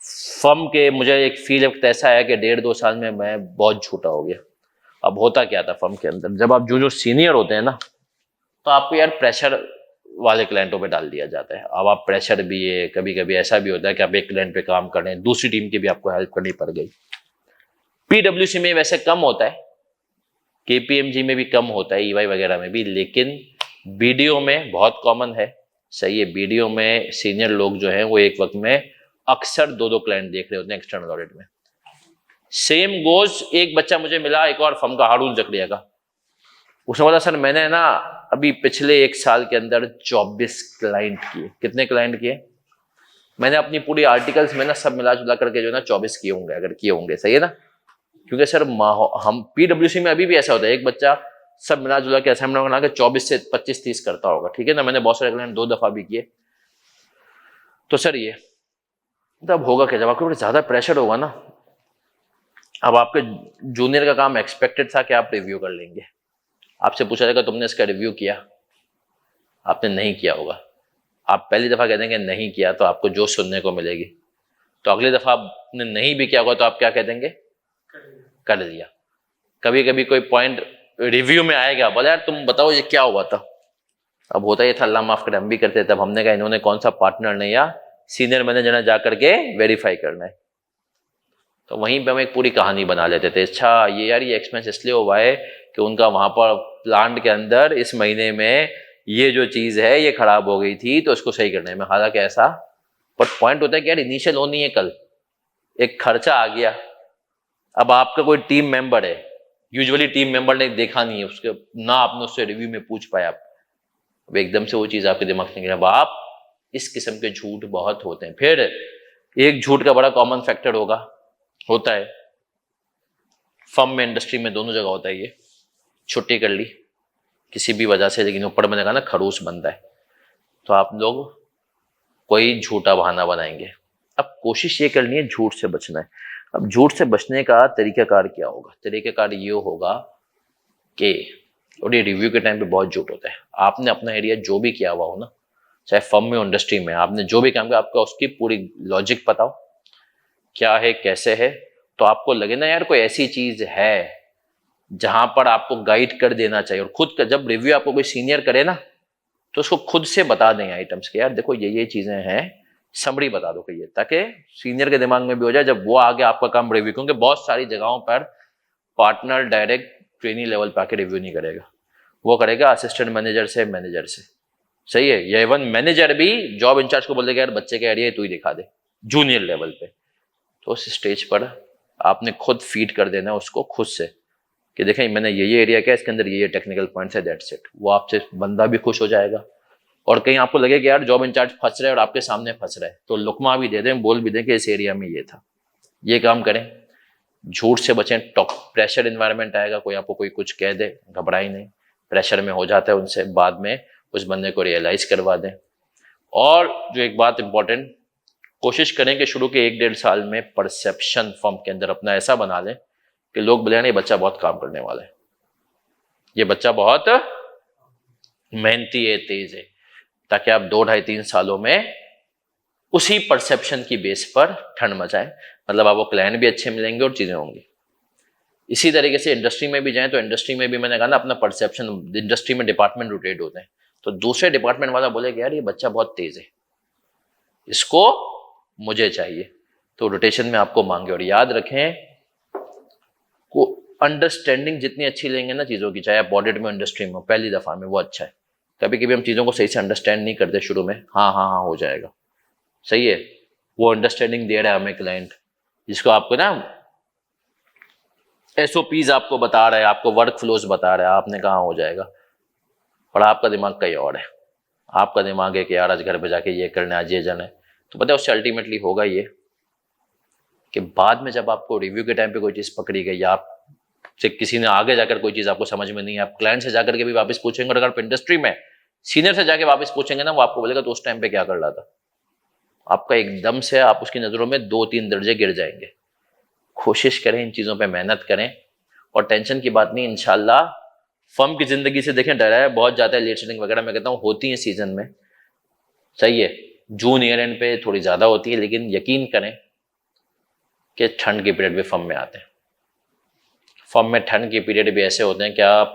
फर्म के, मुझे एक फील ऐसा आया कि 1.5-2 साल में मैं बहुत झूठा हो गया। अब होता क्या था फर्म के अंदर, जब आप जो सीनियर होते हैं ना, तो आपको यार प्रेशर वाले क्लाइंटों पे डाल दिया जाता है। अब आप प्रेशर भी है, कभी कभी ऐसा भी होता है कि आप एक क्लाइंट पे काम कर रहे हैं, दूसरी टीम की भी आपको हेल्प करनी पड़ गई। PwC में वैसे कम होता है, KPMG में भी कम होता है, EY वगैरह में भी, लेकिन BDO में बहुत कॉमन है। सही है, BDO में सीनियर लोग जो हैं वो एक वक्त में अक्सर 2-2 क्लाइंट देख रहे होते हैं एक्सटर्नल ऑडिट में। सेम गोज, एक बच्चा मुझे मिला एक और फर्म का, हारून जकरिया का। उसने बोला सर मैंने ना अभी पिछले 1 साल के अंदर 24 क्लाइंट किए। कितने क्लाइंट किए? मैंने अपनी पूरी आर्टिकल्स में ना सब मिला जुला करके जो ना 24 किए होंगे, अगर किए होंगे। सही है ना? क्योंकि सर हम PwC में अभी भी ऐसा होता है, एक बच्चा सब मिला जुला के असाइनमेंट बना के 24 से 25-30 करता होगा। ठीक है ना? मैंने बहुत सारे क्लाइंट 2 दफा भी किए। तो सर ये तब होगा क्या, जब आपके ऊपर ज्यादा प्रेशर होगा ना। अब आपके जूनियर का काम एक्सपेक्टेड था कि आप रिव्यू कर लेंगे, आपसे पूछा जाएगा तुमने इसका रिव्यू किया? आपने नहीं किया होगा। आप पहली दफा कह देंगे नहीं किया तो आपको जो सुनने को मिलेगी। तो अगली दफा आपने नहीं भी किया होगा तो आप क्या कह देंगे? कर लिया। कभी कभी कोई पॉइंट रिव्यू में आएगा, बोला यार तुम बताओ ये क्या हुआ था। अब होता ये था, अल्लाह माफ करे, हम भी करते, तब हमने कहा इन्होंने कौन सा पार्टनर ने या सीनियर मैनेजर ने जाकर के वेरीफाई करना है। तो वहीं पे हम एक पूरी कहानी बना लेते थे। अच्छा ये यार ये एक्सपेंस इसलिए हुआ है कि उनका वहां पर प्लांट के अंदर इस महीने में ये जो चीज है ये खराब हो गई थी तो इसको सही करने में, हालांकि ऐसा। पर पॉइंट होता है कि यार इनिशियल हो नहीं है, कल एक खर्चा आ गया। अब आपका कोई टीम मेंबर है, यूजुअली टीम मेंबर ने देखा नहीं है उसके, ना आपने उससे रिव्यू में पूछ पाया, अब एकदम से वो चीज आपके दिमाग से निकली। अब आप इस किस्म के झूठ बहुत होते हैं। फिर एक झूठ का बड़ा कॉमन फैक्टर होता है फर्म में, इंडस्ट्री में, दोनों जगह होता है ये। छुट्टी कर ली किसी भी वजह से, लेकिन ऊपर मैंने कहा ना खड़ूस बनता है, तो आप लोग कोई झूठा बहाना बनाएंगे। अब कोशिश ये करनी है झूठ से बचना है। अब झूठ से बचने का तरीकाकार क्या होगा? तरीकाकार ये होगा कि, और ये रिव्यू के टाइम पे बहुत झूठ होता है। आपने अपना एरिया जो भी किया हुआ हो ना, चाहे फर्म में हो इंडस्ट्री में, आपने जो भी काम किया, आपका उसकी पूरी लॉजिक पता हो क्या है कैसे है, तो आपको लगे ना यार कोई ऐसी चीज है जहां पर आपको गाइड कर देना चाहिए। और खुद का जब रिव्यू आपको कोई सीनियर करे ना तो उसको खुद से बता दें आइटम्स के, यार देखो ये चीजें हैं, समरी बता दो कहिए, ताकि सीनियर के दिमाग में भी हो जाए जब वो आगे आपका काम रिव्यू। क्योंकि बहुत सारी जगहों पर पार्टनर डायरेक्ट ट्रेनी लेवल पे आके रिव्यू नहीं करेगा, वो करेगा असिस्टेंट मैनेजर से, मैनेजर से। सही है? या इवन मैनेजर भी जॉब इंचार्ज को बोलेगा यार बच्चे का एरिया तू ही दिखा दे, जूनियर लेवल पे। तो उस स्टेज पर आपने खुद फीड कर देना उसको खुद से कि देखें मैंने ये एरिया क्या है, इसके अंदर ये टेक्निकल पॉइंट्स है, दैट्स इट। वो आपसे बंदा भी खुश हो जाएगा। और कहीं आपको लगे कि यार जॉब इंचार्ज फंस रहा है और आपके सामने फंस रहा है, तो लुकमा भी दे दें, बोल भी दें कि इस एरिया में ये था। ये काम करें, झूठ से बचें। प्रेशर इन्वायरमेंट आएगा, कोई आपको कोई कुछ कह दे, घबराई नहीं, प्रेशर में हो जाता है उनसे, बाद में उस बंदे को रियलाइज करवा दें। और जो एक बात इंपॉर्टेंट, कोशिश करें कि शुरू के 1-1.5 साल में परसेप्शन फर्म के अंदर अपना ऐसा बना लें कि लोग बोले ये बच्चा बहुत काम करने वाला है, ये बच्चा बहुत मेहनती है, तेज है, ताकि आप 2-2.5-3 सालों में उसी परसेप्शन की बेस पर ठंड मचाएं। मतलब आपको क्लाइंट भी अच्छे मिलेंगे और चीजें होंगी। इसी तरीके से इंडस्ट्री में भी जाएं तो इंडस्ट्री में भी मैंने कहा ना अपना परसेप्शन, इंडस्ट्री में डिपार्टमेंट रोटेट होते हैं, तो दूसरे डिपार्टमेंट वाला बोले कि यार ये बच्चा बहुत तेज है, इसको मुझे चाहिए, तो रोटेशन में आपको मांगे। और याद रखें को अंडरस्टैंडिंग जितनी अच्छी लेंगे ना चीजों की, चाहे आप ऑडिट में इंडस्ट्री में पहली दफा में, वो अच्छा है। कभी कभी हम चीजों को सही से अंडरस्टैंड नहीं करते शुरू में, हाँ हाँ हाँ हो जाएगा, सही है, वो अंडरस्टैंडिंग दे रहा है हमें क्लाइंट, जिसको आपको ना SOPs आपको बता रहा है, आपको वर्क फ्लोज बता रहा है, आपने कहा हो जाएगा, और आपका दिमाग कहीं और है। आपका दिमाग है कि यार आज घर पे जाके ये करना है, आज ये जाना है। तो पता है उससे अल्टीमेटली होगा ये कि बाद में जब आपको रिव्यू के टाइम पे कोई चीज पकड़ी गई, या आप से किसी ने आगे जाकर कोई चीज आपको समझ में नहीं है, आप क्लाइंट से जाकर के भी वापस पूछेंगे, और अगर इंडस्ट्री में सीनियर से जाके वापस पूछेंगे ना, वो आपको बोलेगा तो उस टाइम पे क्या कर रहा था। आपका एकदम से आप उसकी नजरों में 2-3 दर्जे गिर जाएंगे। कोशिश करें इन चीजों पे मेहनत करें, और टेंशन की बात नहीं, इंशाल्लाह फर्म की जिंदगी से देखें डरा है बहुत जाता है, लेट सेटिंग वगैरह मैं कहता हूँ होती है सीजन में, सही है, जून ईयर एंड पे थोड़ी ज्यादा होती है, लेकिन यकीन करें कि ठंड के पीरियड भी फर्म में आते हैं। फर्म में ठंड के पीरियड भी ऐसे होते हैं कि आप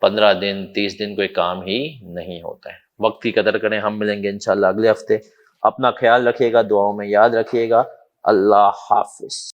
15 दिन 30 दिन कोई काम ही नहीं होता है। वक्त की कदर करें। हम मिलेंगे इंशाल्लाह अगले हफ्ते। अपना ख्याल रखिएगा, दुआओं में याद रखिएगा। अल्लाह हाफिज।